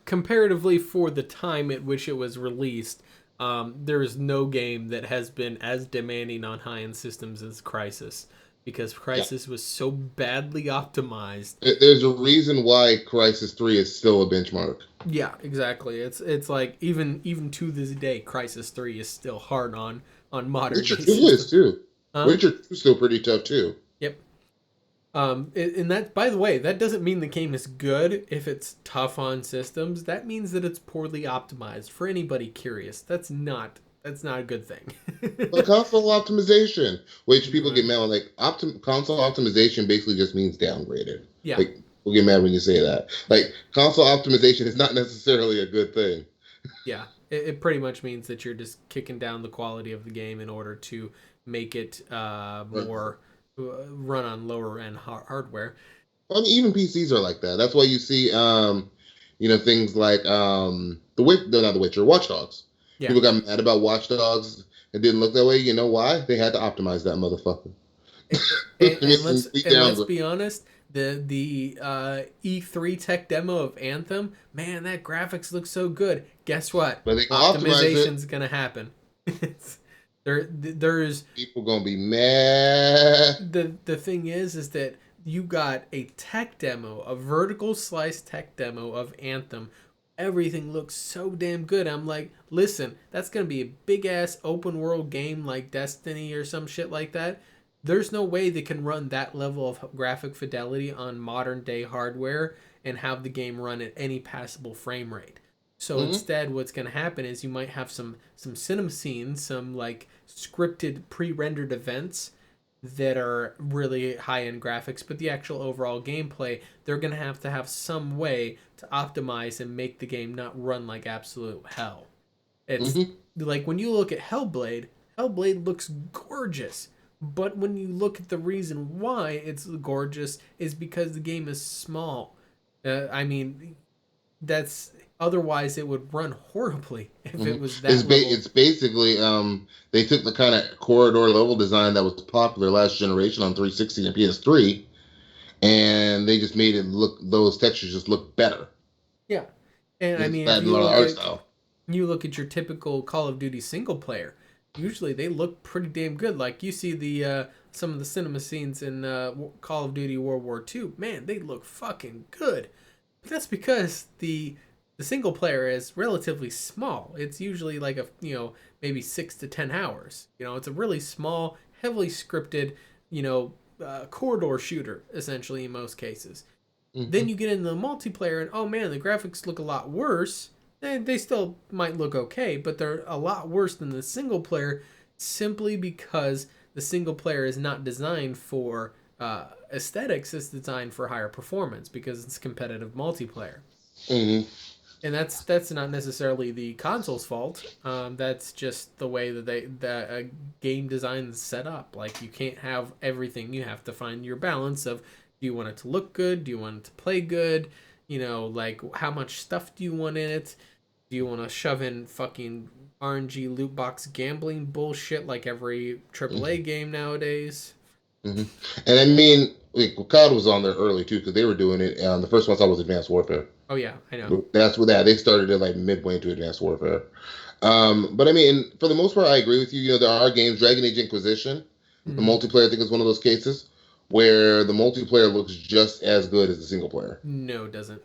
Comparatively, for the time at which it was released, there is no game that has been as demanding on high-end systems as Crysis, because Crysis was so badly optimized. There's a reason why Crysis 3 is still a benchmark. Yeah, exactly. It's like even to this day, Crysis 3 is still hard on modern. Witcher 2 is too. Witcher 2 is still pretty tough too. Yep. And that, by the way, that doesn't mean the game is good if it's tough on systems. That means that it's poorly optimized. For anybody curious, that's not a good thing. But console optimization, which people get mad on, like console optimization basically just means downgraded. Yeah. Like, we'll get mad when you say that. Like, console optimization is not necessarily a good thing. Yeah. It pretty much means that you're just kicking down the quality of the game in order to make it more run on lower end hardware. I mean, even PCs are like that. That's why you see, things like not The Witcher, Watch Dogs. Yeah. People got mad about Watch Dogs. It didn't look that way. You know why? They had to optimize that motherfucker. And let's be honest, the E3 tech demo of Anthem, man, that graphics looks so good. Guess what? But Optimization's gonna happen. There's people gonna be mad. The thing is that you got a tech demo, a vertical slice tech demo of Anthem. Everything looks so damn good. I'm like, listen, that's gonna be a big ass open world game like Destiny or some shit like that. There's no way they can run that level of graphic fidelity on modern day hardware and have the game run at any passable frame rate. So instead, what's going to happen is you might have some cinema scenes, some like scripted pre-rendered events that are really high-end graphics, but the actual overall gameplay, they're going to have some way to optimize and make the game not run like absolute hell. It's like when you look at Hellblade looks gorgeous. But when you look at the reason why it's gorgeous is because the game is small. I mean, that's otherwise it would run horribly if it was that. It's basically they took the kind of corridor level design that was popular last generation on 360 and PS3, and they just made it look, those textures just look better. Yeah, and I mean, you look at your typical Call of Duty single player. Usually they look pretty damn good. Like you see the some of the cinema scenes in Call of Duty World War II. Man, they look fucking good. But that's because the single player is relatively small. It's usually like maybe 6 to 10 hours. It's a really small, heavily scripted, corridor shooter essentially in most cases. Then you get into the multiplayer and oh man, the graphics look a lot worse. They still might look okay, but they're a lot worse than the single player simply because the single player is not designed for aesthetics. It's designed for higher performance because it's competitive multiplayer. And that's not necessarily the console's fault. That's just the way that game design is set up. Like you can't have everything. You have to find your balance of Do you want it to look good? Do you want it to play good? You know, like how much stuff do you want in it? Do you want to shove in fucking RNG loot box gambling bullshit like every AAA game nowadays? Mm-hmm. And I mean, like, COD was on there early too because they were doing it. The first one I saw was Advanced Warfare. Oh yeah, I know. That's what they started it like midway into Advanced Warfare. But I mean, for the most part, I agree with you. You know, there are games, Dragon Age Inquisition, the multiplayer I think is one of those cases where the multiplayer looks just as good as the single player. No, it doesn't.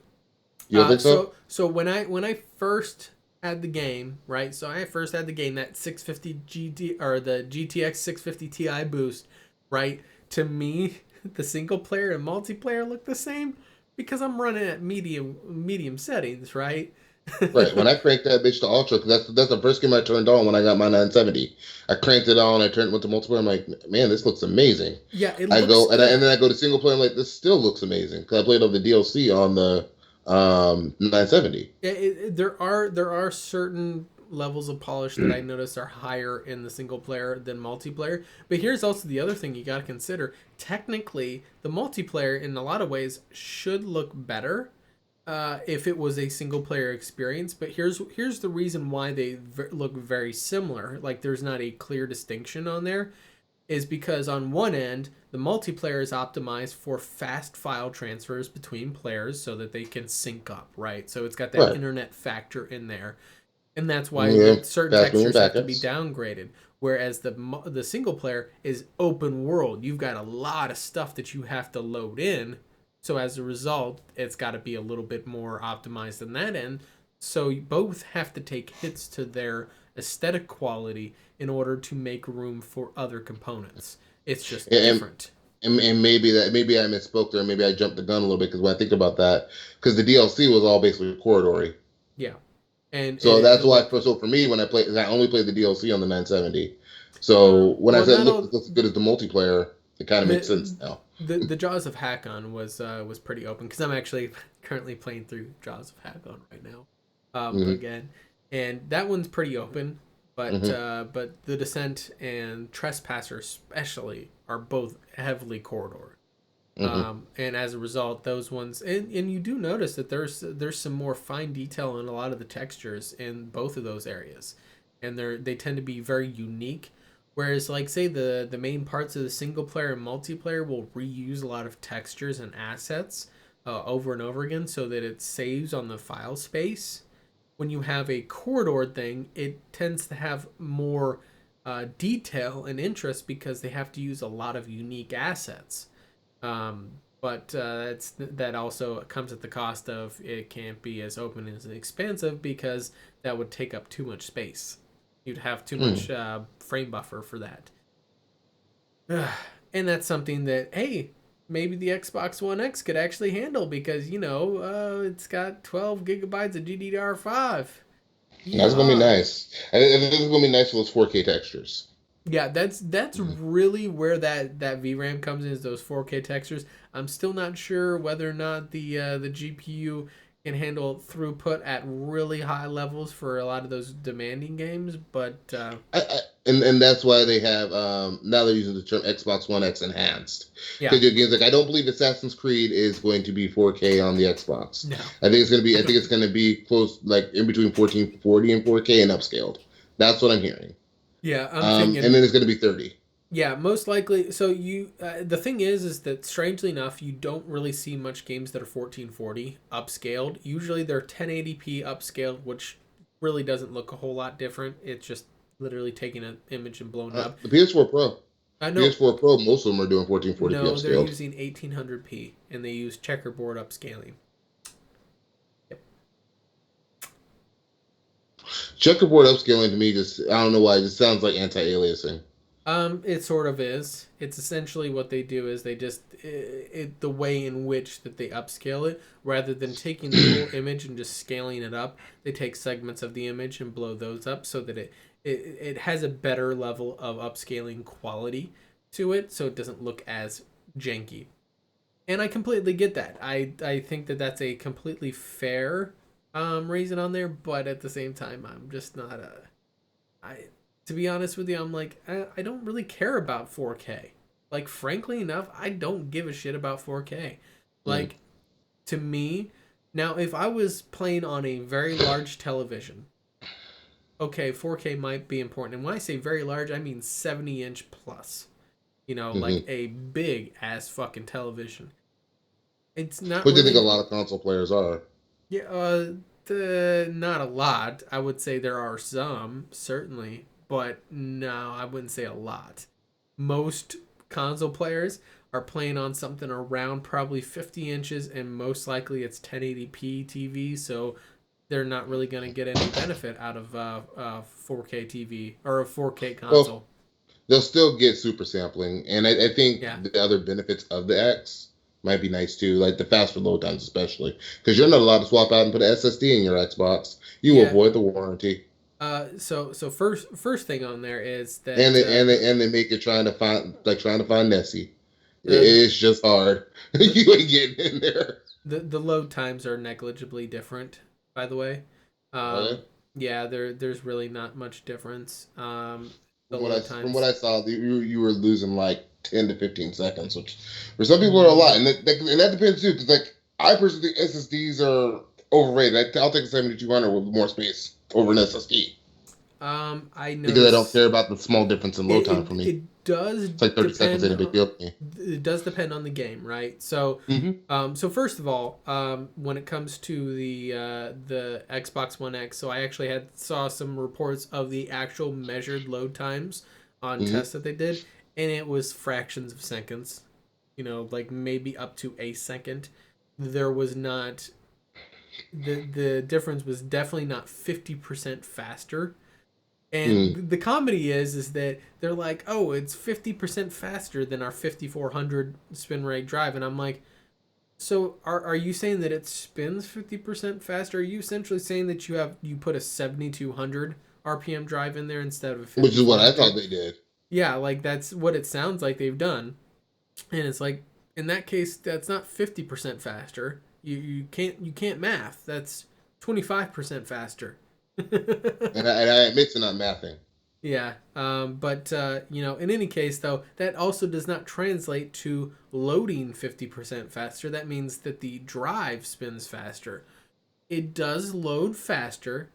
You don't think so? So when I first had the game, right? So I first had the game, that 650 GT or the GTX 650 Ti boost, right? To me, the single player and multiplayer look the same because I'm running at medium settings, right? Right. When I cranked that bitch to ultra, because that's the first game I turned on when I got my 970. I cranked it on. Went to multiplayer. I'm like, man, this looks amazing. Yeah, it I looks go good. and then I go to single player. I'm like, this still looks amazing because I played all the DLC on the 970. There are certain levels of polish that I notice are higher in the single player than multiplayer. But here's also the other thing you got to consider. Technically, the multiplayer in a lot of ways should look better if it was a single player experience. But here's the reason why they look very similar. Like there's not a clear distinction on there. Is because on one end, the multiplayer is optimized for fast file transfers between players so that they can sync up, right? So it's got that internet factor in there. And that's why certain textures have to be downgraded. Whereas the single player is open world. You've got a lot of stuff that you have to load in. So as a result, it's got to be a little bit more optimized than that end. So you both have to take hits to their aesthetic quality in order to make room for other components. It's just different. And maybe I misspoke there. Maybe I jumped the gun a little bit because when I think about that, because the DLC was all basically corridory. Yeah, and so that's why. So for me, when I only played the DLC on the 970. So when I said it looks as good as the multiplayer, it kind of makes sense now. The Jaws of Hakon was pretty open because I'm actually currently playing through Jaws of Hakon right now again, and that one's pretty open. But the Descent and Trespasser especially are both heavily corridored. And as a result, those ones and you do notice that there's some more fine detail in a lot of the textures in both of those areas. And they tend to be very unique. Whereas like say the main parts of the single player and multiplayer will reuse a lot of textures and assets over and over again so that it saves on the file space. When you have a corridored thing, it tends to have more detail and interest because they have to use a lot of unique assets. But that also comes at the cost of it can't be as open as expansive because that would take up too much space. You'd have too much frame buffer for that. And that's something that, hey, maybe the Xbox One X could actually handle because, it's got 12 gigabytes of GDDR5. Yeah. That's going to be nice. I think it's going to be nice for those 4K textures. Yeah, that's really where that VRAM comes in, is those 4K textures. I'm still not sure whether or not the GPU can handle throughput at really high levels for a lot of those demanding games, but and that's why they have now they're using the term Xbox One X enhanced. Yeah, because games like I don't believe Assassin's Creed is going to be 4K on the Xbox. No, I think it's going to be close, like in between 1440 and 4K and upscaled. That's what I'm hearing. Yeah, I'm thinking, and then it's going to be 30. Yeah, most likely. So the thing is that strangely enough, you don't really see much games that are 1440 upscaled. Usually they're 1080p upscaled, which really doesn't look a whole lot different. It's just literally taking an image and blown up. The PS4 Pro. I know. PS4 Pro, most of them are doing 1440p upscaled. No, they're using 1800p, and they use checkerboard upscaling. Yep. Checkerboard upscaling to me I don't know why, it just sounds like anti-aliasing. It sort of is. It's essentially what they do is they just the way in which that they upscale it, rather than taking the whole image and just scaling it up, they take segments of the image and blow those up so that it has a better level of upscaling quality to it, so it doesn't look as janky. And I completely get that. I think that that's a completely fair reason on there, but at the same time, I'm just not to be honest with you, I'm like, I don't really care about 4K. like, frankly enough, I don't give a shit about 4K. Mm. Like, to me, now, if I was playing on a very large television, okay, 4K might be important. And when I say very large, I mean 70-inch plus. You know, like Mm-hmm. a big ass fucking television. It's not What do you think a really, lot of console players are? yeah, not a lot. I would say there are some, certainly, but no, I wouldn't say a lot. Most console players are playing on something around probably 50 inches, and most likely it's 1080p TV, so they're not really going to get any benefit out of 4K TV or a 4K Well, console. they'll still get super sampling, and I Yeah. think the other benefits of the X might be nice too, like the faster load times, especially because you're not allowed to swap out and put an SSD in your Xbox. You Yeah. avoid the warranty, So first thing on there is and that they make it trying to find Nessie. the It's just hard. the You ain't getting in there. the load times are negligibly different, by the way. Are they? Yeah, there's really not much difference. The From what I load from what times. I saw, you were losing like 10 to 15 seconds, which for some people are a lot, Mm, and that depends too. Because like I personally think SSDs are overrated. I'll take a 7200 with more space over an SSD I because I don't notice care about the small difference in load time for me. it does It's like 30 seconds depend ain't a big on, deal to me. it does depend on the game, right? So Mm-hmm. so first of all, when it comes to the Xbox One X, so I actually had saw some reports of the actual measured load times on Mm-hmm. tests that they did, and it was fractions of seconds. You know, like maybe up to a second. There was not the difference was definitely not 50% faster. Mm. And the comedy is that they're like, "Oh, it's 50% faster than our 5400 spin rate drive." And I'm like, "So are you saying that it spins 50% faster? Are you essentially saying that you put a 7200 RPM drive in there instead of a Which is what I thought 5400?" they did. Yeah, like that's what it sounds like they've done. And it's like in that case that's not 50% faster. You can't math. That's 25% faster. And I admit to not mathing. Yeah, but in any case, though, that also does not translate to loading 50% faster. That means that the drive spins faster. It does load faster,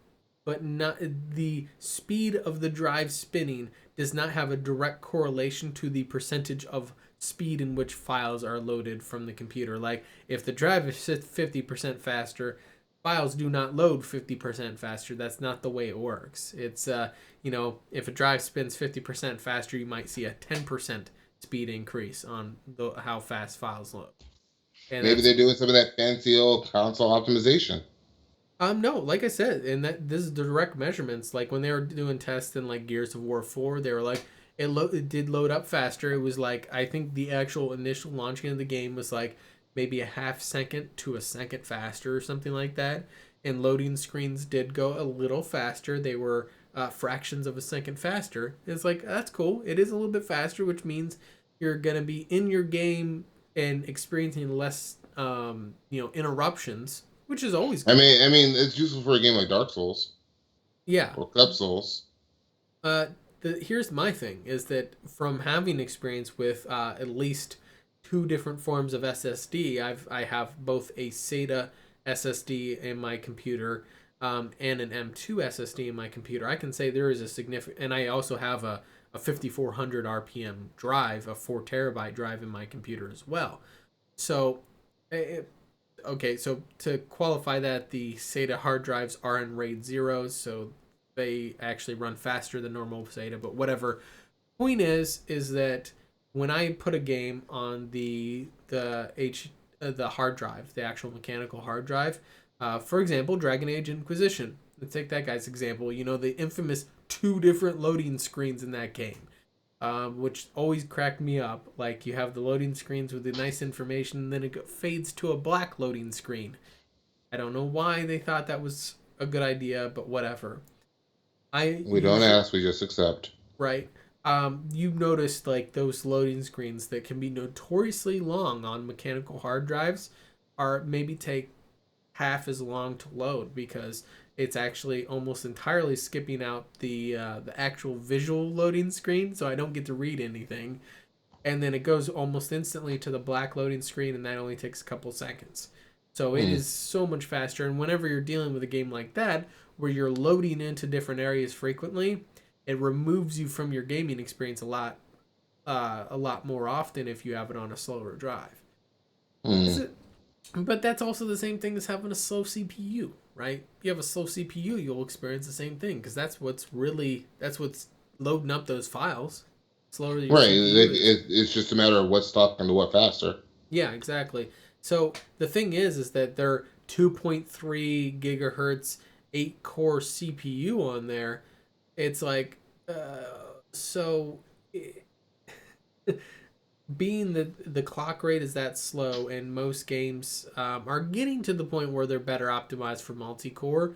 but not the speed of the drive spinning does not have a direct correlation to the percentage of speed in which files are loaded from the computer. Like if the drive is 50% faster, files do not load 50% faster. That's not the way it works. It's if a drive spins 50% faster, you might see a 10% speed increase on how fast files load. And Maybe that's they're doing some of that fancy old console optimization. No, like I said, and that this is direct measurements. Like when they were doing tests in like Gears of War 4, they were like it did load up faster. It was like I think the actual initial launching of the game was like maybe a half second to a second faster or something like that. And loading screens did go a little faster. They were fractions of a second faster. It's like that's cool. It is a little bit faster, which means you're gonna be in your game and experiencing less interruptions, which is always good. It's useful for a game like Dark Souls Yeah. or Cup Souls. Uh, here's my thing is that from having experience with at least two different forms of SSD, I have both a SATA SSD in my computer and an M2 SSD in my computer. I can say there is a significant, and I also have a 5400 RPM drive, a 4 terabyte drive in my computer as well. So, okay, so to qualify that, the SATA hard drives are in RAID zeros, so they actually run faster than normal SATA. But whatever. Point is that when I put a game on the hard drive, the actual mechanical hard drive, for example, Dragon Age Inquisition. Let's take that guy's example. You know the infamous two different loading screens in that game, which always cracked me up. Like you have the loading screens with the nice information, and then it fades to a black loading screen. I don't know why they thought that was a good idea, but whatever. I We don't usually ask, we just accept. right. You've noticed like those loading screens that can be notoriously long on mechanical hard drives are maybe take half as long to load because it's actually almost entirely skipping out the actual visual loading screen, so I don't get to read anything. and then it goes almost instantly to the black loading screen, and that only takes a couple seconds. So it is so much faster. And whenever you're dealing with a game like that, where you're loading into different areas frequently, it removes you from your gaming experience a lot more often if you have it on a slower drive. But that's also the same thing as having a slow CPU, right? You have a slow CPU, you'll experience the same thing because that's what's loading up those files. Slower your Right. CPU is. It's just a matter of what's talking to what faster. Yeah, exactly. So the thing is that they're 2.3 gigahertz, 8-core CPU on there. It's like, so being the clock rate is that slow, and most games are getting to the point where they're better optimized for multi-core.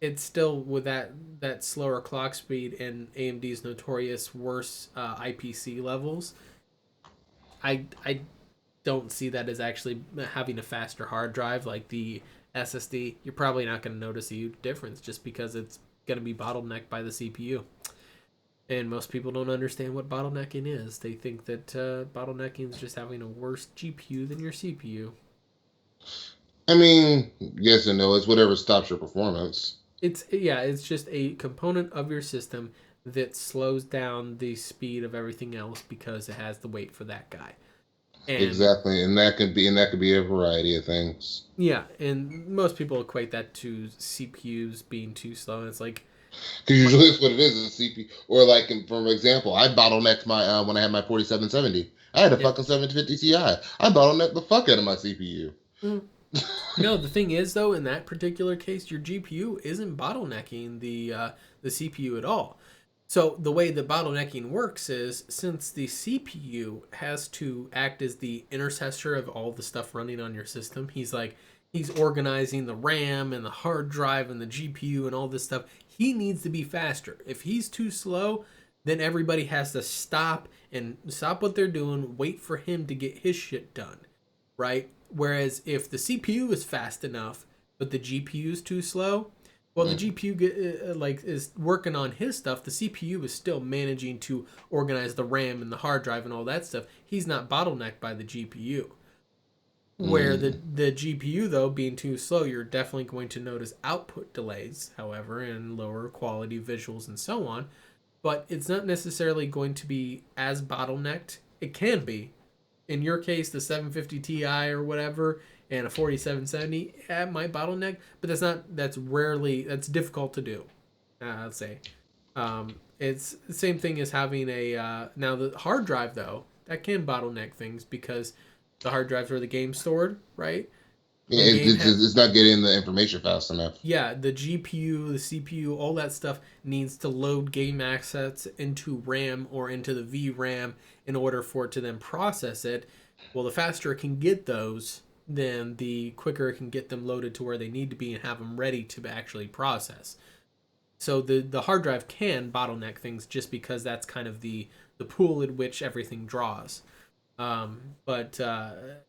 It's still with that slower clock speed and AMD's notorious worse IPC levels. I don't see that as actually having a faster hard drive like the SSD. You're probably not going to notice a huge difference just because it's going to be bottlenecked by the CPU. And most people don't understand what bottlenecking is. They think that bottlenecking is just having a worse GPU than your CPU. I mean, yes and no. It's whatever stops your performance. It's just a component of your system that slows down the speed of everything else because it has to wait for that guy. And exactly, and that could be a variety of things. yeah, and most people equate that to CPUs being too slow, and it's like, Because usually it's what it is a CPU. Or like, for example, I bottlenecked my when I had my 4770. I had a yeah. fucking 750 Ti. I bottlenecked the fuck out of my CPU. No, the thing is though, in that particular case, your GPU isn't bottlenecking the CPU at all. So the way the bottlenecking works is since the CPU has to act as the intercessor of all the stuff running on your system, he's organizing the RAM and the hard drive and the GPU and all this stuff. He needs to be faster. If he's too slow, then everybody has to stop what they're doing, wait for him to get his shit done, right? Whereas if the CPU is fast enough, but the GPU is too slow, well, the GPU is working on his stuff. The CPU is still managing to organize the RAM and the hard drive and all that stuff. He's not bottlenecked by the GPU. Where the GPU though being too slow, you're definitely going to notice output delays, however, and lower quality visuals and so on. But it's not necessarily going to be as bottlenecked. It can be. In your case, the 750 Ti or whatever, and a 4770, might bottleneck, but that's difficult to do. I'd say. It's the same thing as having now the hard drive though, that can bottleneck things because the hard drive's where the game's stored, right? Yeah, it's not getting the information fast enough. Yeah, the GPU, the CPU, all that stuff needs to load game assets into RAM or into the VRAM in order for it to then process it. Well, the faster it can get those, then the quicker it can get them loaded to where they need to be and have them ready to actually process. So the hard drive can bottleneck things just because that's kind of the pool in which everything draws. But I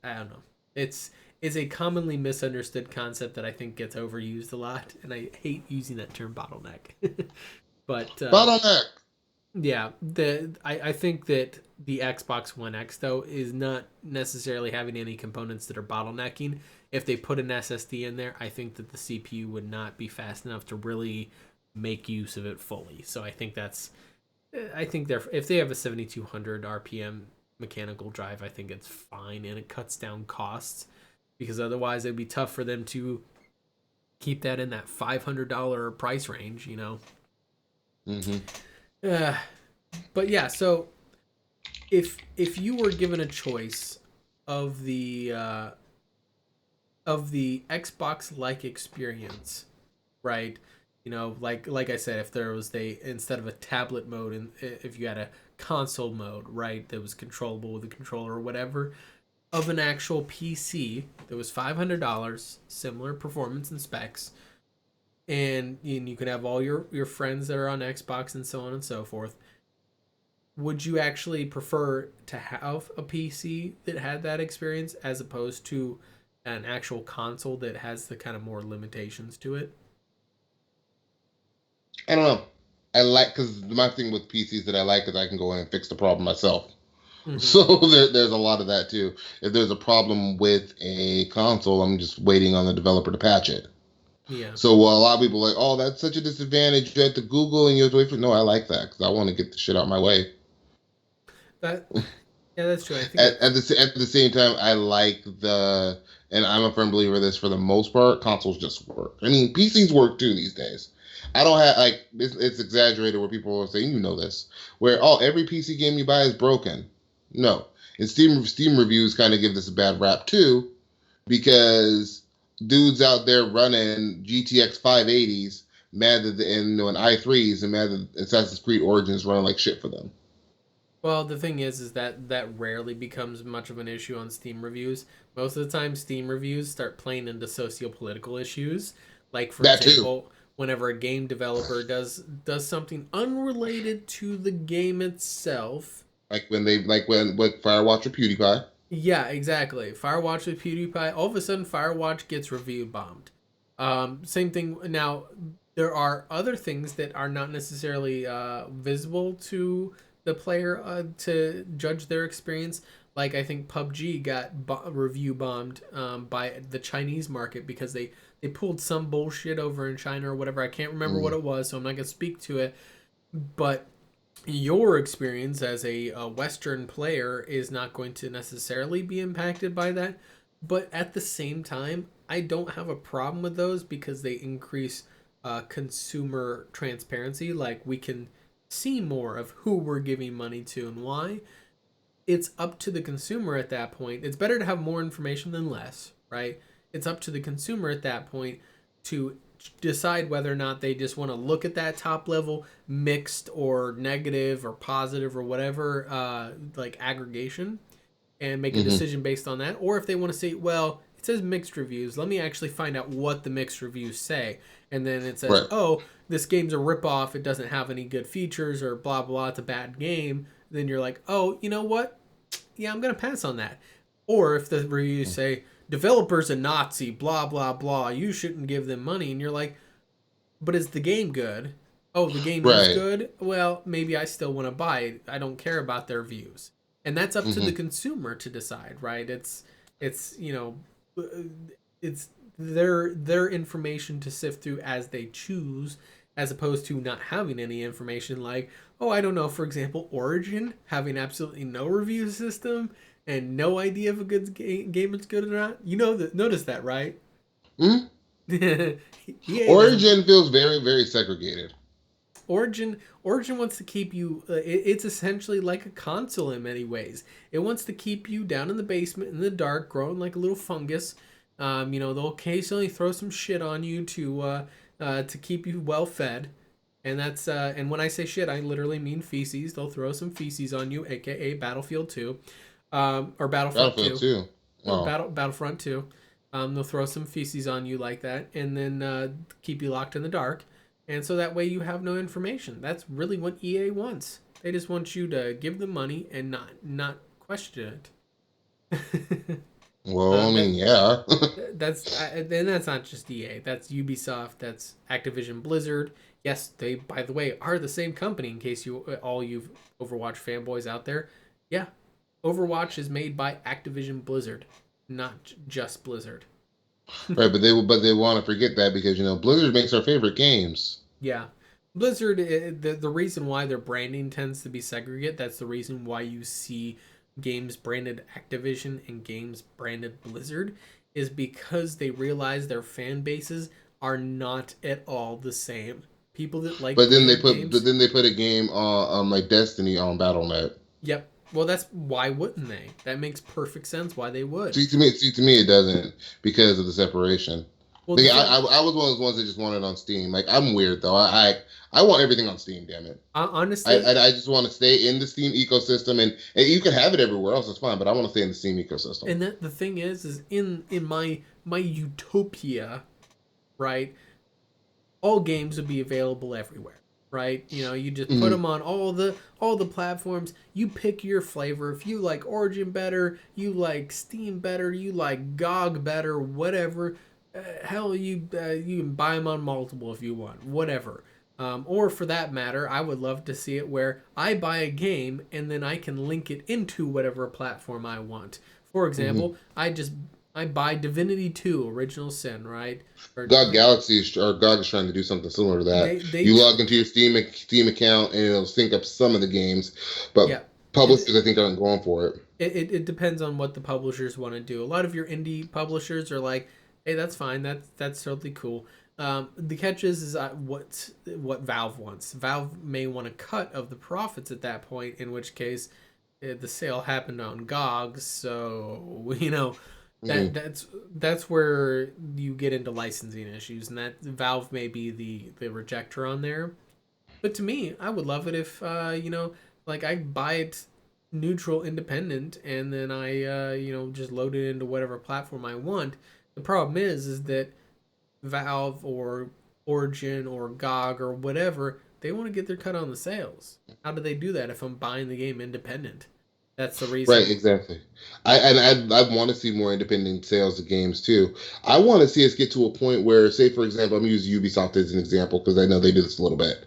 don't know. It's a commonly misunderstood concept that I think gets overused a lot, and I hate using that term bottleneck. But Bottleneck. yeah, I think that the Xbox One X though is not necessarily having any components that are bottlenecking. If they put an SSD in there, I think that the CPU would not be fast enough to really make use of it fully. So I think if they have a 7200 RPM mechanical drive, I think it's fine and it cuts down costs because otherwise it'd be tough for them to keep that in that $500 price range, you know. But yeah, so if you were given a choice of the Xbox like experience, right? You know, like I said, if there was instead of a tablet mode, and if you had a console mode, right, that was controllable with a controller or whatever, of an actual PC that was $500, similar performance and specs, and you could have all your friends that are on Xbox and so on and so forth. Would you actually prefer to have a PC that had that experience as opposed to an actual console that has the kind of more limitations to it? I don't know. I like, because my thing with PCs that I like is I can go in and fix the problem myself. Mm-hmm. So there's a lot of that too. If there's a problem with a console, I'm just waiting on the developer to patch it. Yeah. So a lot of people are like, oh, that's such a disadvantage. You have to Google and you have to wait for. No, I like that because I want to get the shit out my way. That yeah, that's true. I think it's At the same time, I like and I'm a firm believer of this for the most part. Consoles just work. I mean, PCs work too these days. I don't have like it's exaggerated where people are saying, you know this, where every PC game you buy is broken. No, and Steam reviews kind of give this a bad rap too, because dudes out there running GTX 580s mad that and i3s and mad that Assassin's Creed Origins running like shit for them. well, the thing is that rarely becomes much of an issue on Steam reviews. Most of the time, Steam reviews start playing into socio-political issues. Like, for That too. example, whenever a game developer does something unrelated to the game itself. When with Firewatch or PewDiePie. Yeah, exactly. Firewatch with PewDiePie. All of a sudden, Firewatch gets review bombed. Same thing. Now, there are other things that are not necessarily visible to the player to judge their experience. Like, I think PUBG got review bombed by the Chinese market because they pulled some bullshit over in China or whatever. I can't remember what it was, so I'm not going to speak to it. But your experience as a Western player is not going to necessarily be impacted by that. But at the same time, I don't have a problem with those because they increase consumer transparency. Like, we can see more of who we're giving money to and why. It's up to the consumer at that point. It's better to have more information than less, right? It's up to the consumer at that point to decide whether or not they just want to look at that top level mixed or negative or positive or whatever like aggregation and make a Mm-hmm. decision based on that, or if they want to say, well, it says mixed reviews, let me actually find out what the mixed reviews say. And then it says, Right. oh, this game's a ripoff, it doesn't have any good features, or blah blah, it's a bad game. Then you're like, oh, you know what, yeah, I'm gonna pass on that. Or if the reviews say developer's a Nazi, blah blah blah, you shouldn't give them money, and you're like, but is the game good? Oh, the game is Right. good. Well, maybe I still want to buy it. I don't care about their views, and that's up to the Mm-hmm. consumer to decide, right? It's it's their information to sift through as they choose, as opposed to not having any information. Like, oh, I don't know. For example, Origin having absolutely no review system and no idea if a good game is good or not. You know that. Notice that, right? Mm-hmm. EA doesn't. Origin feels very, very segregated. Origin wants to keep you. It's essentially like a console in many ways. It wants to keep you down in the basement in the dark, growing like a little fungus. They'll occasionally throw some shit on you to keep you well fed, and that's and when I say shit, I literally mean feces. They'll throw some feces on you, aka Battlefield 2, or Battlefront Battlefield 2, 2. Oh. Battlefront 2. They'll throw some feces on you like that, and then keep you locked in the dark, and so that way you have no information. That's really what EA wants. They just want you to give them money and not question it. Well, I That mean, yeah. and that's not just EA. That's Ubisoft. That's Activision Blizzard. Yes, they, by the way, are the same company. In case you Overwatch fanboys out there, yeah, Overwatch is made by Activision Blizzard, not just Blizzard. Right, but they want to forget that because Blizzard makes our favorite games. Yeah, Blizzard. The reason why their branding tends to be segregate. That's the reason why you see games branded Activision and games branded Blizzard, is because they realize their fan bases are not at all the same. People that like Blizzard But games. then they put a game on like Destiny on BattleNet. Yep. Well, that's why wouldn't they? That makes perfect sense why they would. See, to me, it doesn't because of the separation. Well, the Like, thing, I was one of those ones that just wanted it on Steam. Like, I'm weird though. I want everything on Steam. Damn it. honestly, I just want to stay in the Steam ecosystem, and you can have it everywhere else. That's fine, but I want to stay in the Steam ecosystem. and that the thing is in my utopia, right? All games would be available everywhere, right? You just put Mm-hmm. them on all the platforms. You pick your flavor. If you like Origin better, you like Steam better, you like GOG better, whatever. Hell, you can buy them on multiple if you want, whatever. Or for that matter, I would love to see it where I buy a game and then I can link it into whatever platform I want. For example, I buy Divinity 2 Original Sin, right? GOG is trying to do something similar to that. They You log into your Steam account and it'll sync up some of the games, but yeah. publishers I think aren't going for it. It depends on what the publishers want to do. A lot of your indie publishers are like, hey, that's fine. That's totally cool. The catch is what Valve wants. Valve may want a cut of the profits at that point, in which case the sale happened on GOG. So that's where you get into licensing issues, and that Valve may be the rejecter on there. But to me, I would love it if like I buy it neutral, independent, and then I just load it into whatever platform I want. The problem is that Valve or Origin or GOG or whatever, they want to get their cut on the sales. How do they do that if I'm buying the game independent? That's the reason. Right, exactly. I want to see more independent sales of games too. I want to see us get to a point where, say, for example, I'm going to use Ubisoft as an example because I know they do this a little bit.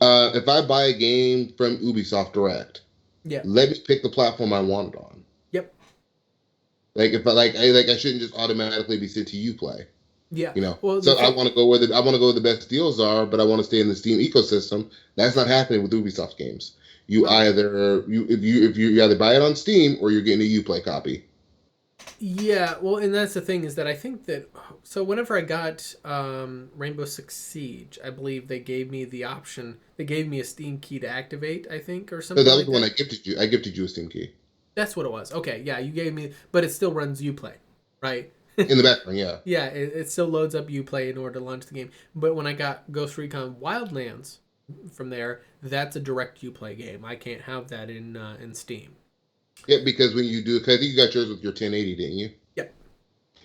If I buy a game from Ubisoft Direct, let me pick the platform I want it on. Yep. Like if I shouldn't just automatically be sent to Uplay. Yeah. Well, so I want to go where the best deals are, but I want to stay in the Steam ecosystem. That's not happening with Ubisoft games. You either buy it on Steam or you're getting a Uplay copy. Yeah, well, and that's the thing is that I think that whenever I got Rainbow Six Siege, I believe they gave me the option. They gave me a Steam key to activate, I think, or something. So that was the one I gifted you. I gifted you a Steam key. That's what it was. Okay, yeah, you gave me, but it still runs Uplay, right? In the background, yeah. Yeah, it still loads up Uplay in order to launch the game. But when I got Ghost Recon Wildlands from there, that's a direct Uplay game. I can't have that in Steam. Yeah, because when you do, because I think you got yours with your 1080, didn't you? Yep.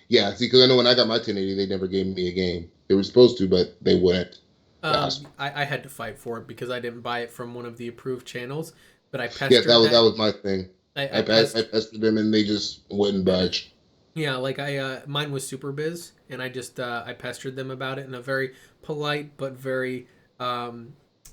Yeah, see, because I know when I got my 1080, they never gave me a game. They were supposed to, but they wouldn't. I had to fight for it because I didn't buy it from one of the approved channels, but I pestered. Yeah, that was my thing. I pestered them, and they just wouldn't budge. Yeah, like mine was Super Biz, and I pestered them about it in a very polite but very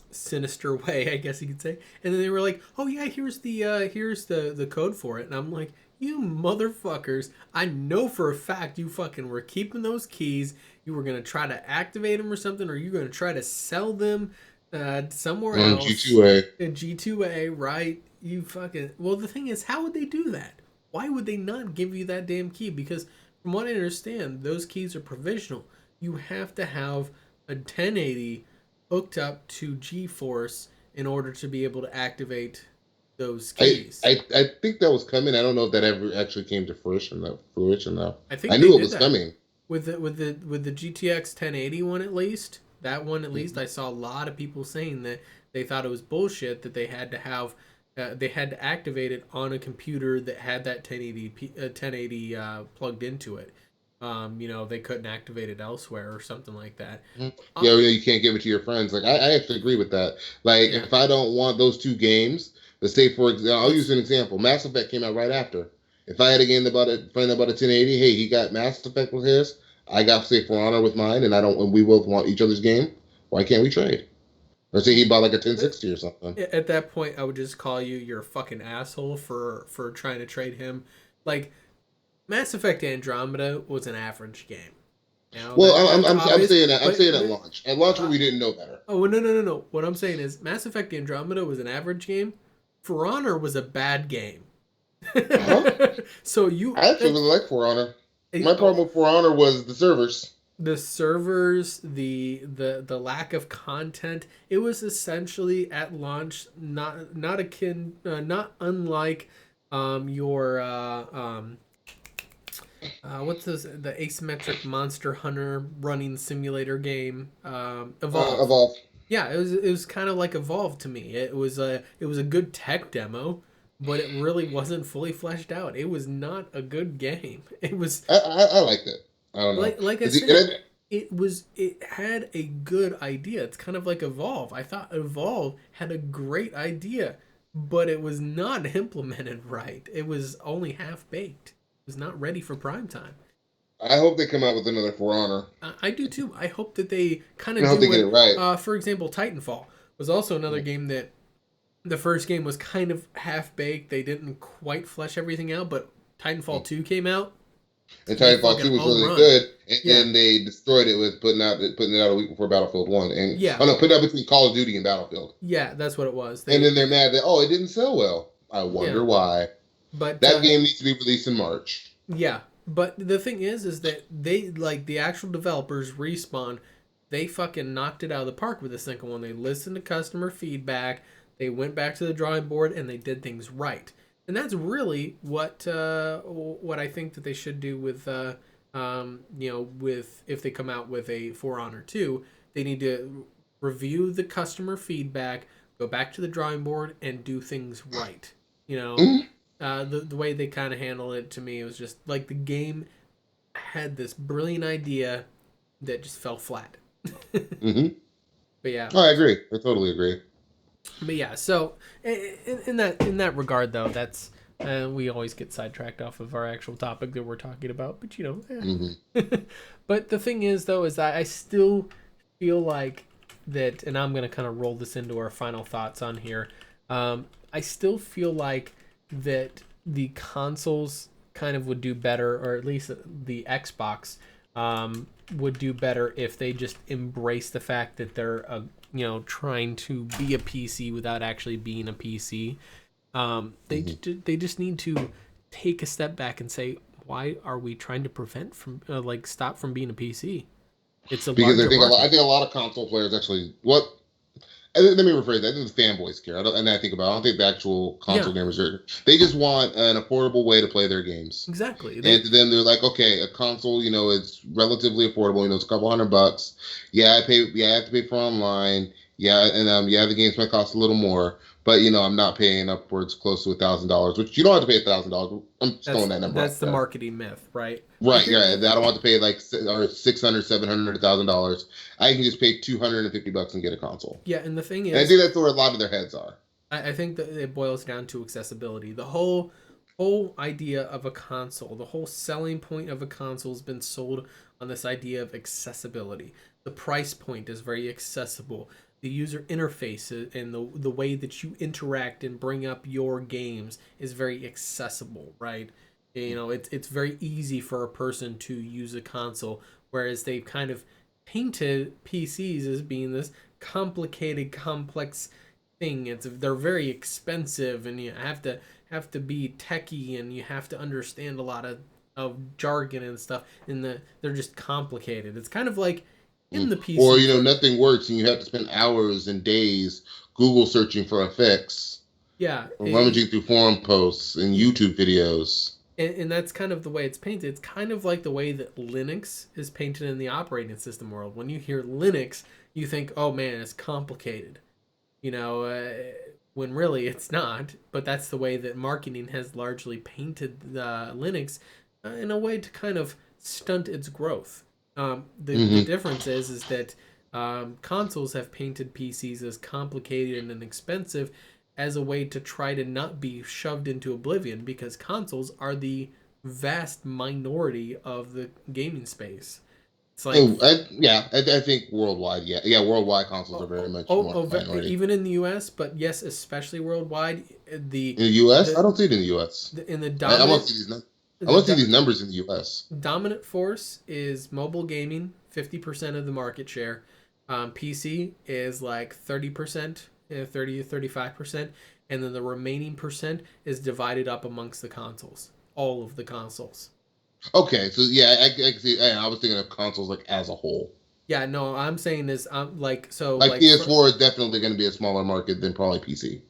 sinister way, I guess you could say. And then they were like, "Oh yeah, here's the code for it." And I'm like, "You motherfuckers! I know for a fact you fucking were keeping those keys. You were gonna try to activate them or something, or you're gonna try to sell them somewhere else." G2A. G2A, right? You fucking. Well, the thing is, how would they do that? Why would they not give you that damn key? Because from what I understand, those keys are provisional. You have to have a 1080 hooked up to GeForce in order to be able to activate those keys. I think that was coming. I don't know if that ever actually came to fruition though. I knew it was coming. With the GTX 1080 one at least, that one at least, I saw a lot of people saying that they thought it was bullshit that they had to have they had to activate it on a computer that had that 1080 plugged into it. They couldn't activate it elsewhere or something like that. Yeah, you can't give it to your friends. Like I actually agree with that. Like if I don't want those two games, let's say for example, I'll use an example. Mass Effect came out right after. If I had a friend about a 1080, hey, he got Mass Effect with his, I got say For Honor with mine, and we both want each other's game. Why can't we trade? Or say he bought like a 1060 or something. At that point, I would just call you're a fucking asshole for trying to trade him. Like, Mass Effect Andromeda was an average game. I'm saying that. I'm saying at launch. At launch, when we didn't know better. Oh no! What I'm saying is, Mass Effect Andromeda was an average game. For Honor was a bad game. So I actually really like For Honor. My problem with For Honor was the servers. The servers, the lack of content. It was essentially at launch not unlike your what's this, the asymmetric Monster Hunter running simulator game, Evolve. Yeah, it was kind of like Evolve to me. It was a good tech demo, but it really wasn't fully fleshed out. It was not a good game. It was. I liked it. I don't know. Like I said, it had a good idea. It's kind of like Evolve. I thought Evolve had a great idea, but it was not implemented right. It was only half baked. It was not ready for prime time. I hope they come out with another For Honor. I do too. I hope that they kind I of hope do they get it what, right. for example, Titanfall was also another game that the first game was kind of half baked. They didn't quite flesh everything out, but Titanfall 2 came out. And And a Titanfall fucking 2 was home really run. good, and Yeah. then they destroyed it with putting it out a week before Battlefield 1. And Yeah. oh no, put it out between Call of Duty and Battlefield. Yeah, that's what it was. And then they're mad that it didn't sell well. I wonder why. But That game needs to be released in March. yeah, but the thing is that they like the actual developers Respawn, they fucking knocked it out of the park with the second one. They listened to customer feedback. They went back to the drawing board and they did things right. And that's really what I think that they should do with with if they come out with a For Honor 2, they need to review the customer feedback, go back to the drawing board and do things right. You know, the way they kind of handled it to me, it was just like the game had this brilliant idea that just fell flat. Mm-hmm. But yeah, I agree. I totally agree. but yeah. So in that regard, though, that's we always get sidetracked off of our actual topic that we're talking about. But But the thing is, though, is that I still feel like that, and I'm gonna kind of roll this into our final thoughts on here. I still feel like that the consoles kind of would do better, or at least the Xbox would do better if they just embrace the fact that they're trying to be a PC without actually being a PC. They just need to take a step back and say, why are we trying to prevent from stop from being a PC? It's a because larger market. I think a lot of console players actually let me rephrase that. I think the fanboys care. I don't think the actual console gamers are. They just want an affordable way to play their games. Exactly. And to them, they're like, okay, a console, it's relatively affordable. It's a couple $100. Yeah, I have to pay for online. Yeah, and the games might cost a little more. But I'm not paying upwards close to $1,000, which you don't have to pay $1,000. I'm just throwing that number. That's the marketing myth, right? Right. Yeah, I don't want to pay like $600, $700, $1,000. I can just pay $250 and get a console. Yeah, and the thing is, and I think that's where a lot of their heads are. I think that it boils down to accessibility. The whole idea of a console, the whole selling point of a console has been sold on this idea of accessibility. The price point is very accessible. The user interface and the way that you interact and bring up your games is very accessible, right? It's very easy for a person to use a console, whereas they've kind of painted PCs as being this complicated, complex thing. They're very expensive, and you have to be techie, and you have to understand a lot of jargon and stuff. And they're just complicated. It's kind of like in the PC, or nothing works, and you have to spend hours and days Google searching for effects. Yeah, rummaging through forum posts and YouTube videos. And that's kind of the way it's painted. It's kind of like the way that Linux is painted in the operating system world. When you hear Linux, you think, oh man, it's complicated. When really it's not. But that's the way that marketing has largely painted Linux in a way to kind of stunt its growth. The difference is that consoles have painted PCs as complicated and expensive as a way to try to not be shoved into oblivion, because consoles are the vast minority of the gaming space. It's like, I think worldwide, worldwide consoles are very much more minority. Even in the U.S., but yes, especially worldwide. In the U.S., I don't see it in the U.S. In the dominant, I want to see these numbers in the U.S. Dominant force is mobile gaming, 50% of the market share. PC is like 30%. 30 to 35%, and then the remaining percent is divided up amongst the consoles, all of the consoles. Okay, so I can see. I was thinking of consoles like as a whole. Yeah, no, I'm saying is like PS4 is definitely going to be a smaller market than probably PC.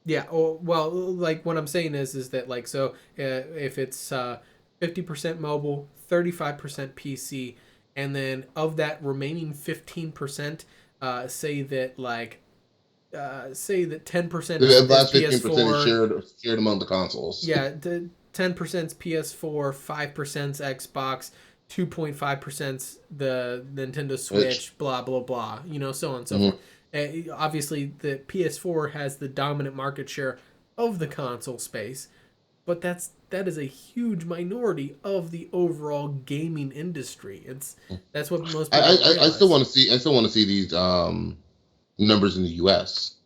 Yeah, well, like what I'm saying is that if it's 50% mobile, 35% PC, and then of that remaining 15%, say that 10% is PS4 is shared among the consoles. Yeah, 10% is PS4, 5% Xbox, 2.5% the Nintendo Switch, blah blah blah. So on and so forth. Obviously, the PS4 has the dominant market share of the console space, but that is a huge minority of the overall gaming industry. That's what most people realize. I still want to see. I still want to see these numbers in the U.S.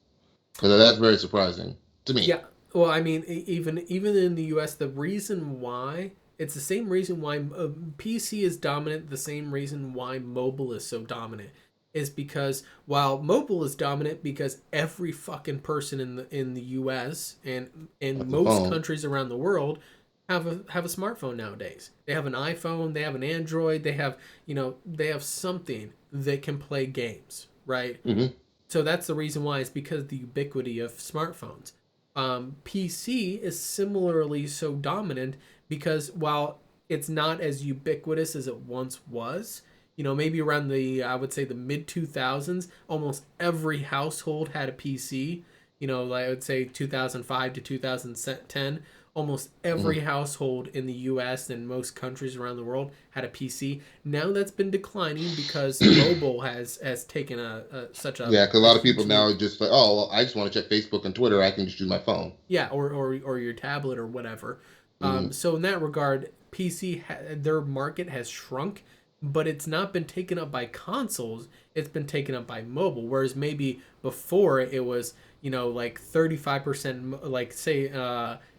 because that's very surprising to me. Yeah. Well, I mean, even in the U.S., the reason why it's the same reason why PC is dominant, the same reason why mobile is so dominant is because while mobile is dominant because every fucking person in the U.S. and in most countries around the world have a smartphone nowadays. They have an iPhone, they have an Android, they have something that can play games, right? Mm-hmm. So that's the reason why. It's because of the ubiquity of smartphones. PC is similarly so dominant because while it's not as ubiquitous as it once was, maybe around I would say the mid 2000s, almost every household had a PC. Like I would say 2005 to 2010, almost every household in the US and most countries around the world had a PC. Now that's been declining because mobile has taken such a because a lot of people now are just like, oh, well, I just want to check Facebook and Twitter. I can just use my phone. Yeah, or your tablet or whatever. So in that regard, PC their market has shrunk, but it's not been taken up by consoles. It's been taken up by mobile. Whereas maybe before it was like 35%, like say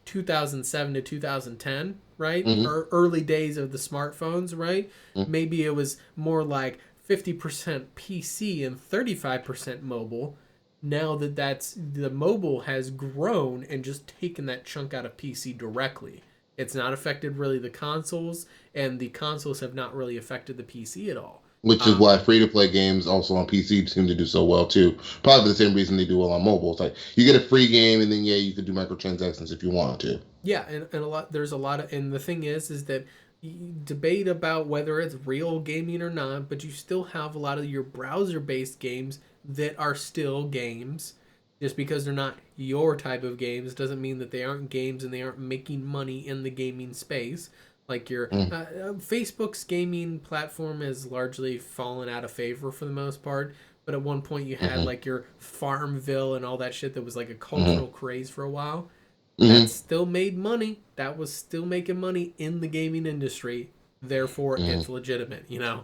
2007 to 2010, right? Or early days of the smartphones, right? Maybe it was more like 50% PC and 35% mobile. Now that's the mobile has grown and just taken that chunk out of PC directly. It's not affected really the consoles, and the consoles have not really affected the PC at all. Which is why free-to-play games also on PC seem to do so well too. Probably for the same reason they do well on mobile. It's like you get a free game, and then you can do microtransactions if you want to. Yeah, and there's a lot of, and the thing is that you debate about whether it's real gaming or not, but you still have a lot of your browser-based games that are still games. Just because they're not your type of games doesn't mean that they aren't games and they aren't making money in the gaming space. Like your Facebook's gaming platform has largely fallen out of favor for the most part. But at one point you had like your Farmville and all that shit that was like a cultural craze for a while. That still made money. That was still making money in the gaming industry. Therefore, it's legitimate, I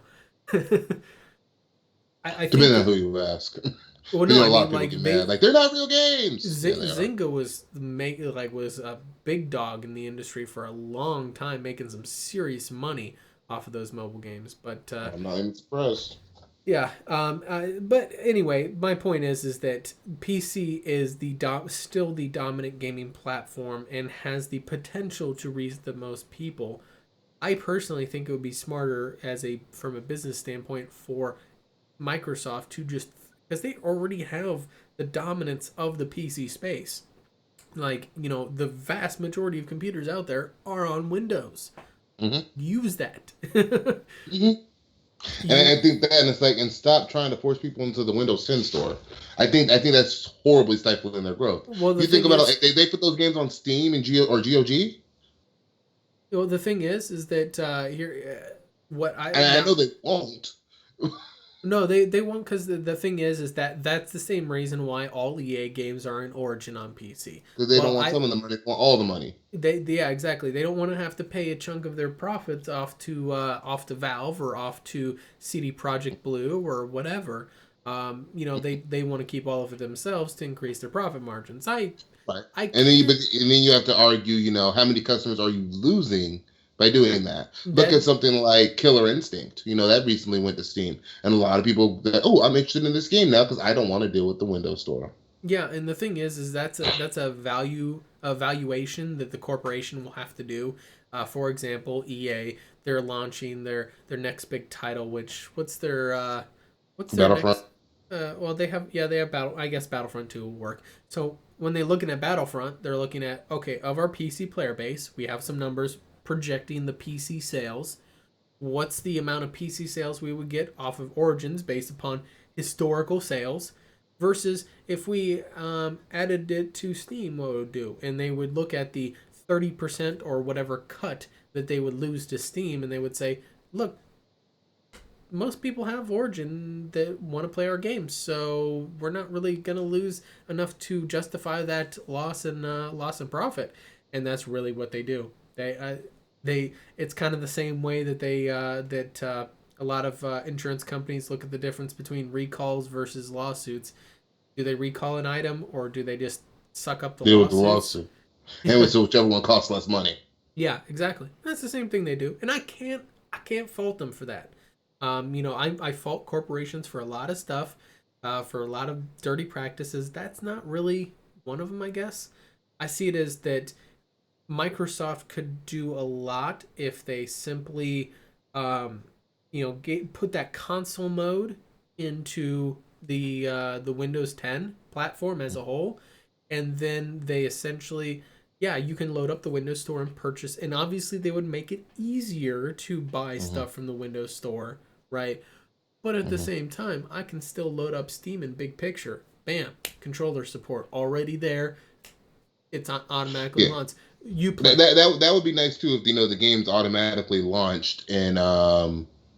Depending on who you ask. Well, no, a lot of people get mad. Like, they're not real games. Zynga was a big dog in the industry for a long time, making some serious money off of those mobile games. But I'm not even surprised. Yeah, but anyway, my point is that PC is still the dominant gaming platform and has the potential to reach the most people. I personally think it would be smarter from a business standpoint for Microsoft to just, because they already have the dominance of the PC space. Like, the vast majority of computers out there are on Windows. Use that. And I think that, and it's like, and stop trying to force people into the Windows 10 store. I think that's horribly stifling their growth. Well, you think about it, they put those games on Steam and GOG. Well, the thing is that I know they won't. No, they won't, because the thing is that that's the same reason why all EA games are in Origin on PC. Because they don't want some of the money, they want all the money. Yeah, exactly. They don't want to have to pay a chunk of their profits off to Valve or off to CD Projekt Blue or whatever. They want to keep all of it themselves to increase their profit margins. And then you have to argue, how many customers are you losing by doing that? Look at something like Killer Instinct. That recently went to Steam, and a lot of people that, I'm interested in this game now because I don't want to deal with the Windows Store. Yeah, and the thing is that's a valuation that the corporation will have to do. For example, EA, they're launching their next big title, what's their Battlefront. They have Battlefront 2 will work. So when they're looking at Battlefront, they're looking at, okay, of our PC player base, we have some numbers projecting the PC sales. What's the amount of PC sales we would get off of Origins based upon historical sales versus if we added it to Steam, what it would do? And they would look at the 30% or whatever cut that they would lose to Steam, and they would say, look, most people have Origin that want to play our games, so we're not really going to lose enough to justify that loss in profit. and that's really what they do. It's kind of the same way that a lot of insurance companies look at the difference between recalls versus lawsuits. Do they recall an item, or do they just suck up the Deal with the lawsuits? lawsuit. And so whichever one costs less money. Yeah, exactly. That's the same thing they do, and I can't fault them for that. I fault corporations for a lot of stuff, for a lot of dirty practices. That's not really one of them, I guess. I see it as that Microsoft could do a lot if they simply, put that console mode into the Windows 10 platform as a whole, and then they essentially, yeah, you can load up the Windows Store and purchase, and obviously they would make it easier to buy stuff from the Windows Store, right? But at the same time, I can still load up Steam in big picture. Bam, controller support already there. It's automatically launched. You play that would be nice too if the game's automatically launched in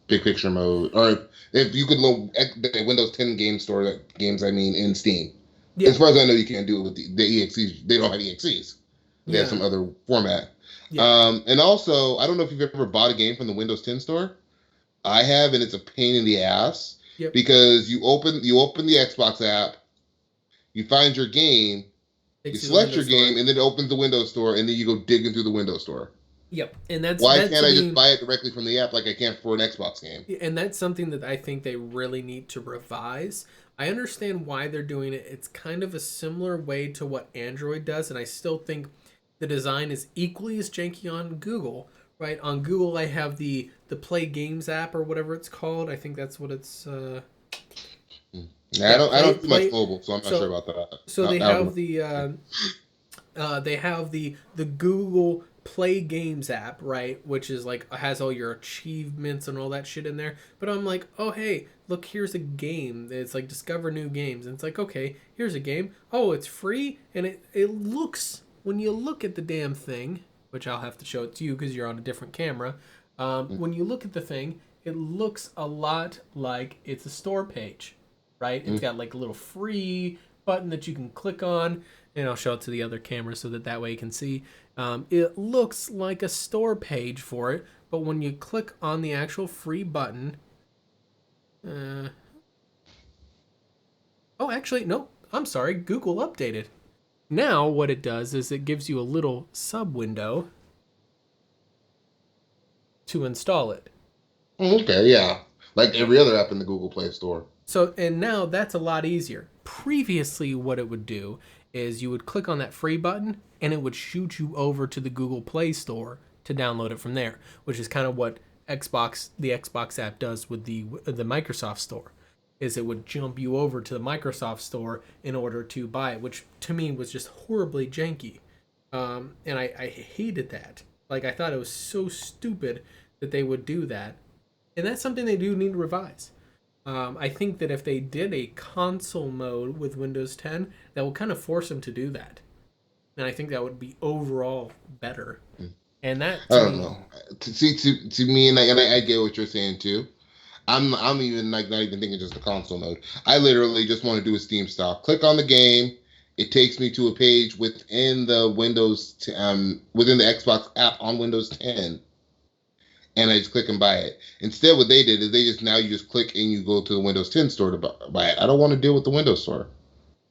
big picture mode, or if you could load the Windows 10 game store games. I mean, in Steam. Yeah. As far as I know, you can't do it with the EXEs. They don't have EXEs. They have some other format. Yeah. And also, I don't know if you've ever bought a game from the Windows 10 store. I have, and it's a pain in the ass because you open the Xbox app, you find your game, you select your game, and then it opens the Windows Store, and then you go digging through the Windows Store. Yep, and that's why can't I just buy it directly from the app like I can for an Xbox game? And that's something that I think they really need to revise. I understand why they're doing it. It's kind of a similar way to what Android does, and I still think the design is equally as janky on Google. Right, on Google, I have the Play Games app or whatever it's called. I think that's what it's. I don't do much mobile, so I'm not sure about that. So they have the Google Play Games app, right, which is like has all your achievements and all that shit in there. But I'm like, oh hey, look, here's a game. It's like discover new games, and it's like, okay, here's a game. Oh, it's free, and it looks, when you look at the damn thing, which I'll have to show it to you because you're on a different camera. When you look at the thing, it looks a lot like it's a store page, right? It's got like a little free button that you can click on, and I'll show it to the other camera so that way you can see. It looks like a store page for it, but when you click on the actual free button, oh, actually, no, I'm sorry, Google updated. Now what it does is it gives you a little sub window to install it. Okay, yeah. Like every other app in the Google Play Store. So, and now that's a lot easier. Previously, what it would do is you would click on that free button and it would shoot you over to the Google Play Store to download it from there, which is kind of what the Xbox app does with the Microsoft Store. Is it would jump you over to the Microsoft Store in order to buy it, which to me was just horribly janky. And I hated that. Like, I thought it was so stupid that they would do that. And that's something they do need to revise. I think that if they did a console mode with Windows 10, that would kind of force them to do that. And I think that would be overall better. And that, I don't know. To me, and I get what you're saying too. I'm even like not even thinking just the console mode. I literally just want to do a Steam style. Click on the game. It takes me to a page within the within the Xbox app on Windows 10, and I just click and buy it. Instead, what they did is you just click and you go to the Windows 10 store to buy it. I don't want to deal with the Windows Store.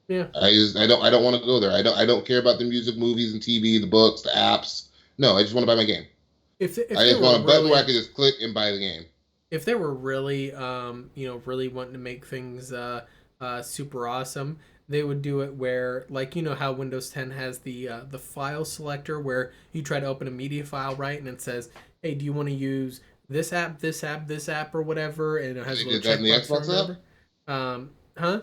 Yeah. I don't want to go there. I don't care about the music, movies, and TV, the books, the apps. No, I just want to buy my game. If I just want a button where I can just click and buy the game. If they were really, really wanting to make things super awesome, they would do it where, like, how Windows 10 has the file selector where you try to open a media file, right? And it says, hey, do you want to use this app, this app, this app, or whatever? And it has a little checkbox for whatever. Huh?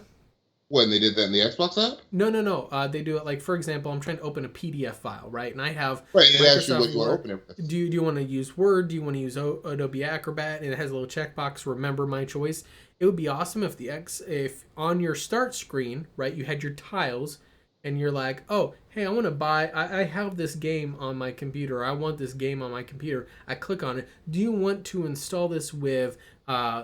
When they did that in the Xbox app? No. They do it like, for example, I'm trying to open a PDF file, right? And I have Microsoft what you want to open it with. Do you want to use Word? Do you want to use Adobe Acrobat? And it has a little checkbox, remember my choice. It would be awesome if on your start screen, right, you had your tiles, and you're like, oh, hey, I want to buy, I have this game on my computer. I want this game on my computer. I click on it. Do you want to install this with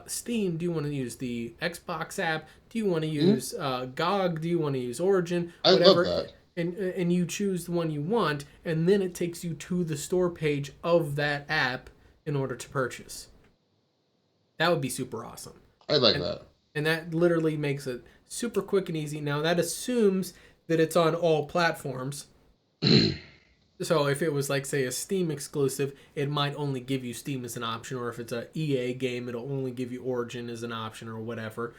Steam? Do you want to use the Xbox app? Do you want to use GOG? Do you want to use Origin? Whatever. I love that. and you choose the one you want, and then it takes you to the store page of that app in order to purchase. That would be super awesome. I like that. And that literally makes it super quick and easy. Now, that assumes that it's on all platforms. So if it was like, say, a Steam exclusive, it might only give you Steam as an option, or if it's a EA game, it'll only give you Origin as an option or whatever.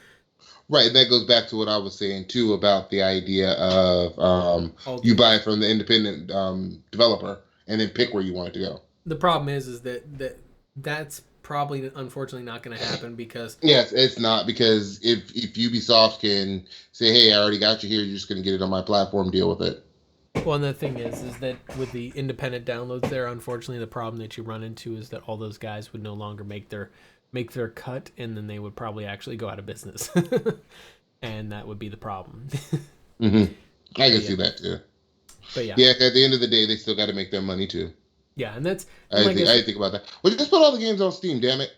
Right, and that goes back to what I was saying too about the idea of you buy it from the independent developer and then pick where you want it to go. The problem is that's probably unfortunately not going to happen because yes, it's not, because if Ubisoft can say, hey, I already got you here, you're just going to get it on my platform, deal with it. Well, and the thing is that with the independent downloads there, unfortunately, the problem that you run into is that all those guys would no longer make their cut, and then they would probably actually go out of business. And that would be the problem. Mm-hmm. I can see that too. But yeah. Yeah, at the end of the day, they still got to make their money too. Yeah, and that's... I think about that. Well, just put all the games on Steam, damn it.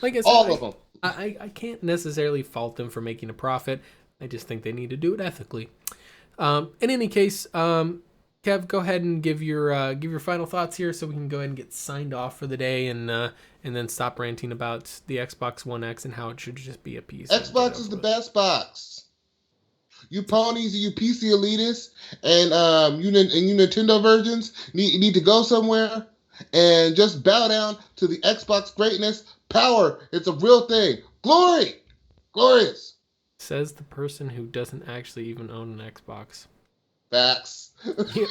Like I said, all of them. I can't necessarily fault them for making a profit. I just think they need to do it ethically. In any case, Kev, go ahead and give your final thoughts here, so we can go ahead and get signed off for the day, and then stop ranting about the Xbox One X and how it should just be a piece. Xbox is the best box. You ponies, you PC elitists, and you Nintendo virgins need to go somewhere and just bow down to the Xbox greatness. Power, it's a real thing. Glory, glorious. Says the person who doesn't actually even own an Xbox. Facts. He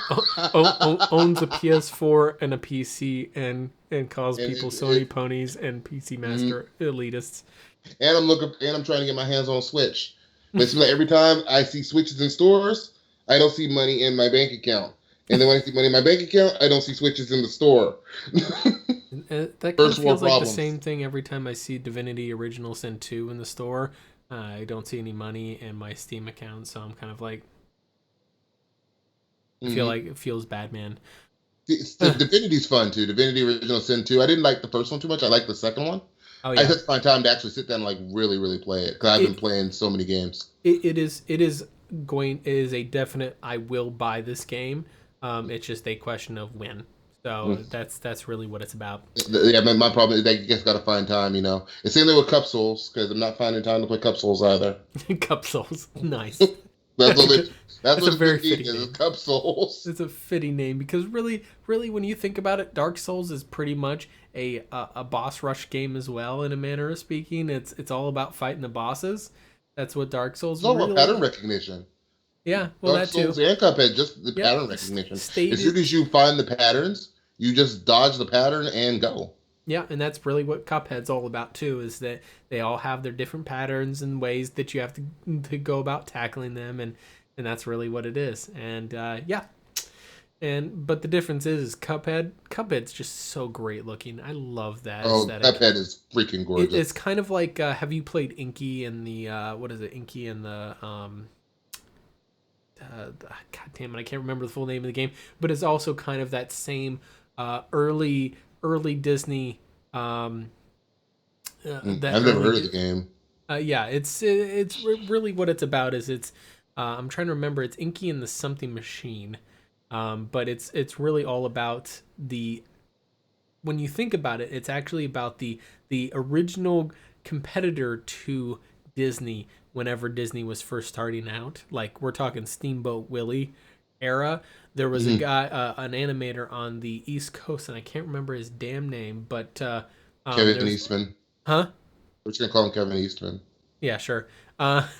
owns a PS4 and a PC and calls people Sony ponies and PC Master elitists. And I'm trying to get my hands on a Switch. But it's like every time I see Switches in stores, I don't see money in my bank account. And then when I see money in my bank account, I don't see Switches in the store. That kind of feels like the same thing every time I see Divinity Original Sin 2 in the store. I don't see any money in my Steam account, so I'm kind of like, I feel like it feels bad, man. Divinity's fun too. Divinity Original Sin 2. I didn't like the first one too much. I like the second one. Oh, yeah. I just find time to actually sit down and like really, really play it, because I've been playing so many games. It is a definite I will buy this game. It's just a question of when. So that's really what it's about. Yeah, my problem is that you just got to find time, you know. It's same thing with Cup Souls, because I'm not finding time to play Cup Souls either. Cup Souls, nice. That's a very fitting name. Cup Souls. It's a fitting name, because really, when you think about it, Dark Souls is pretty much a boss rush game as well, in a manner of speaking. It's all about fighting the bosses. That's what Dark Souls is. It's all about pattern recognition. Yeah, well, Dark that too. Souls and Cuphead, just the pattern recognition. As soon as you find the patterns, you just dodge the pattern and go. Yeah, and that's really what Cuphead's all about too, is that they all have their different patterns and ways that you have to go about tackling them, and that's really what it is. And yeah. But the difference is Cuphead's just so great looking. I love that aesthetic. Cuphead is freaking gorgeous. It's kind of like, have you played Inky and the Inky and the God damn it, I can't remember the full name of the game, but it's also kind of that same early Disney. I've never heard of the game. Yeah, it's really what it's about. Is it's I'm trying to remember. It's Inky and the Something Machine, but it's really all about the. When you think about it, it's actually about the original competitor to Disney whenever Disney was first starting out. Like, we're talking Steamboat Willie era. There was a guy, an animator on the East Coast, and I can't remember his damn name, but Kevin Eastman. Huh? We're just gonna call him Kevin Eastman. Yeah, sure. But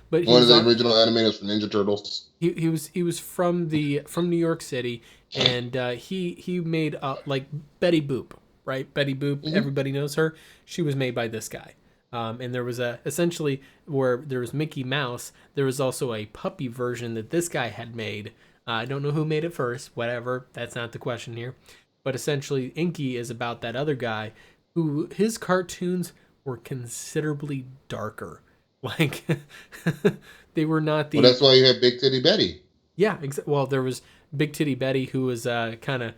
one of the original animators from Ninja Turtles. He was from New York City, and he made like Betty Boop, right? Betty Boop, everybody knows her. She was made by this guy. And there was essentially where there was Mickey Mouse, there was also a puppy version that this guy had made. I don't know who made it first, whatever. That's not the question here. But essentially, Inky is about that other guy who his cartoons were considerably darker. Like, they were not the... Well, that's why you have Big Titty Betty. Yeah, well, there was Big Titty Betty, who was kind of,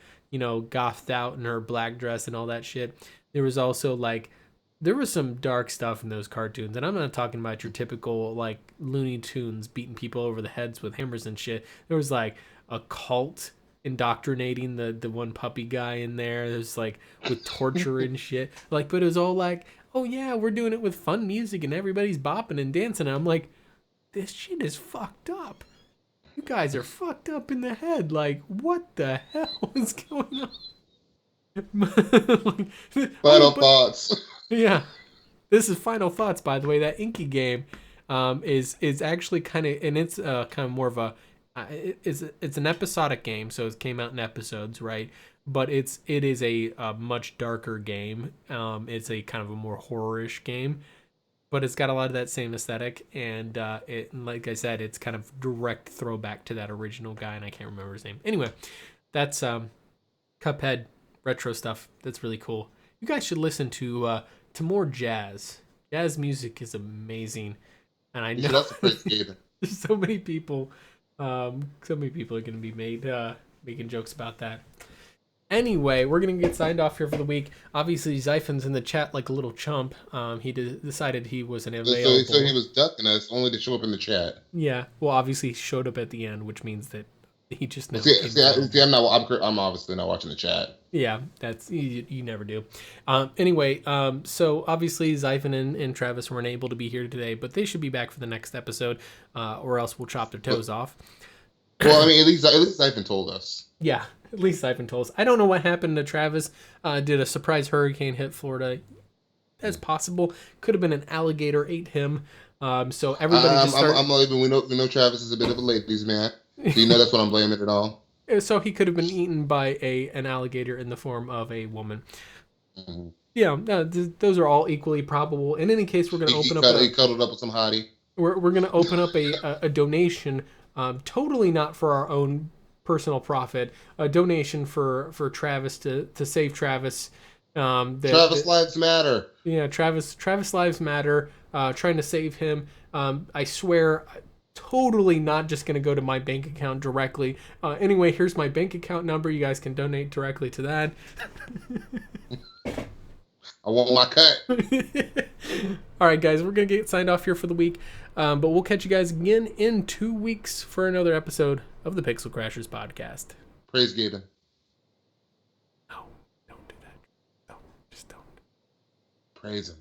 gothed out in her black dress and all that shit. There was also, like, there was some dark stuff in those cartoons, and I'm not talking about your typical like Looney Tunes beating people over the heads with hammers and shit. There was like a cult indoctrinating the one puppy guy in there. There's like with torture and shit. Like, but it was all like, oh yeah, we're doing it with fun music and everybody's bopping and dancing. And I'm like, this shit is fucked up. You guys are fucked up in the head. Like, what the hell is going on? Like, Final thoughts. Yeah, this is Final Thoughts, by the way. That Inky game is actually kind of, and it's kind of more of a it's an episodic game, so it came out in episodes, right? But it is a much darker game. It's a kind of a more horror-ish game, but it's got a lot of that same aesthetic, and like I said, it's kind of direct throwback to that original guy, and I can't remember his name. Anyway, that's Cuphead retro stuff. That's really cool. You guys should listen to more jazz. Jazz music is amazing, and I know there's so many people are going to be making jokes about that. Anyway, we're going to get signed off here for the week. Obviously, Xaiphen's in the chat like a little chump. He decided he wasn't available. So he was ducking us only to show up in the chat. Yeah. Well, obviously, he showed up at the end, which means that he just never I'm obviously not watching the chat. Yeah, that's you never do. Anyway, so obviously Xaiphen and Travis weren't able to be here today, but they should be back for the next episode, or else we'll chop their toes off. Well, I mean, at least Xaiphen told us. Yeah, at least Xaiphen told us. I don't know what happened to Travis. Did a surprise hurricane hit Florida? That's possible. Could have been an alligator ate him. So everybody just started... I'm not even. We know Travis is a bit of a ladies' man. Do you know that's what I'm blaming it all? So he could have been eaten by an alligator in the form of a woman. Mm-hmm. Yeah, those are all equally probable. In any case, we're going to open up. He cuddled up with some hottie. We're going to open up a donation, totally not for our own personal profit. A donation for Travis to save Travis. Travis lives matter. Yeah, Travis lives matter. Trying to save him. I swear. Totally not just going to go to my bank account directly. Anyway, here's my bank account number. You guys can donate directly to that. I want my cut. All right, guys, we're going to get signed off here for the week. But we'll catch you guys again in 2 weeks for another episode of the Pixel Crashers podcast. Praise Gaben. No, don't do that. No, just don't. Praise him.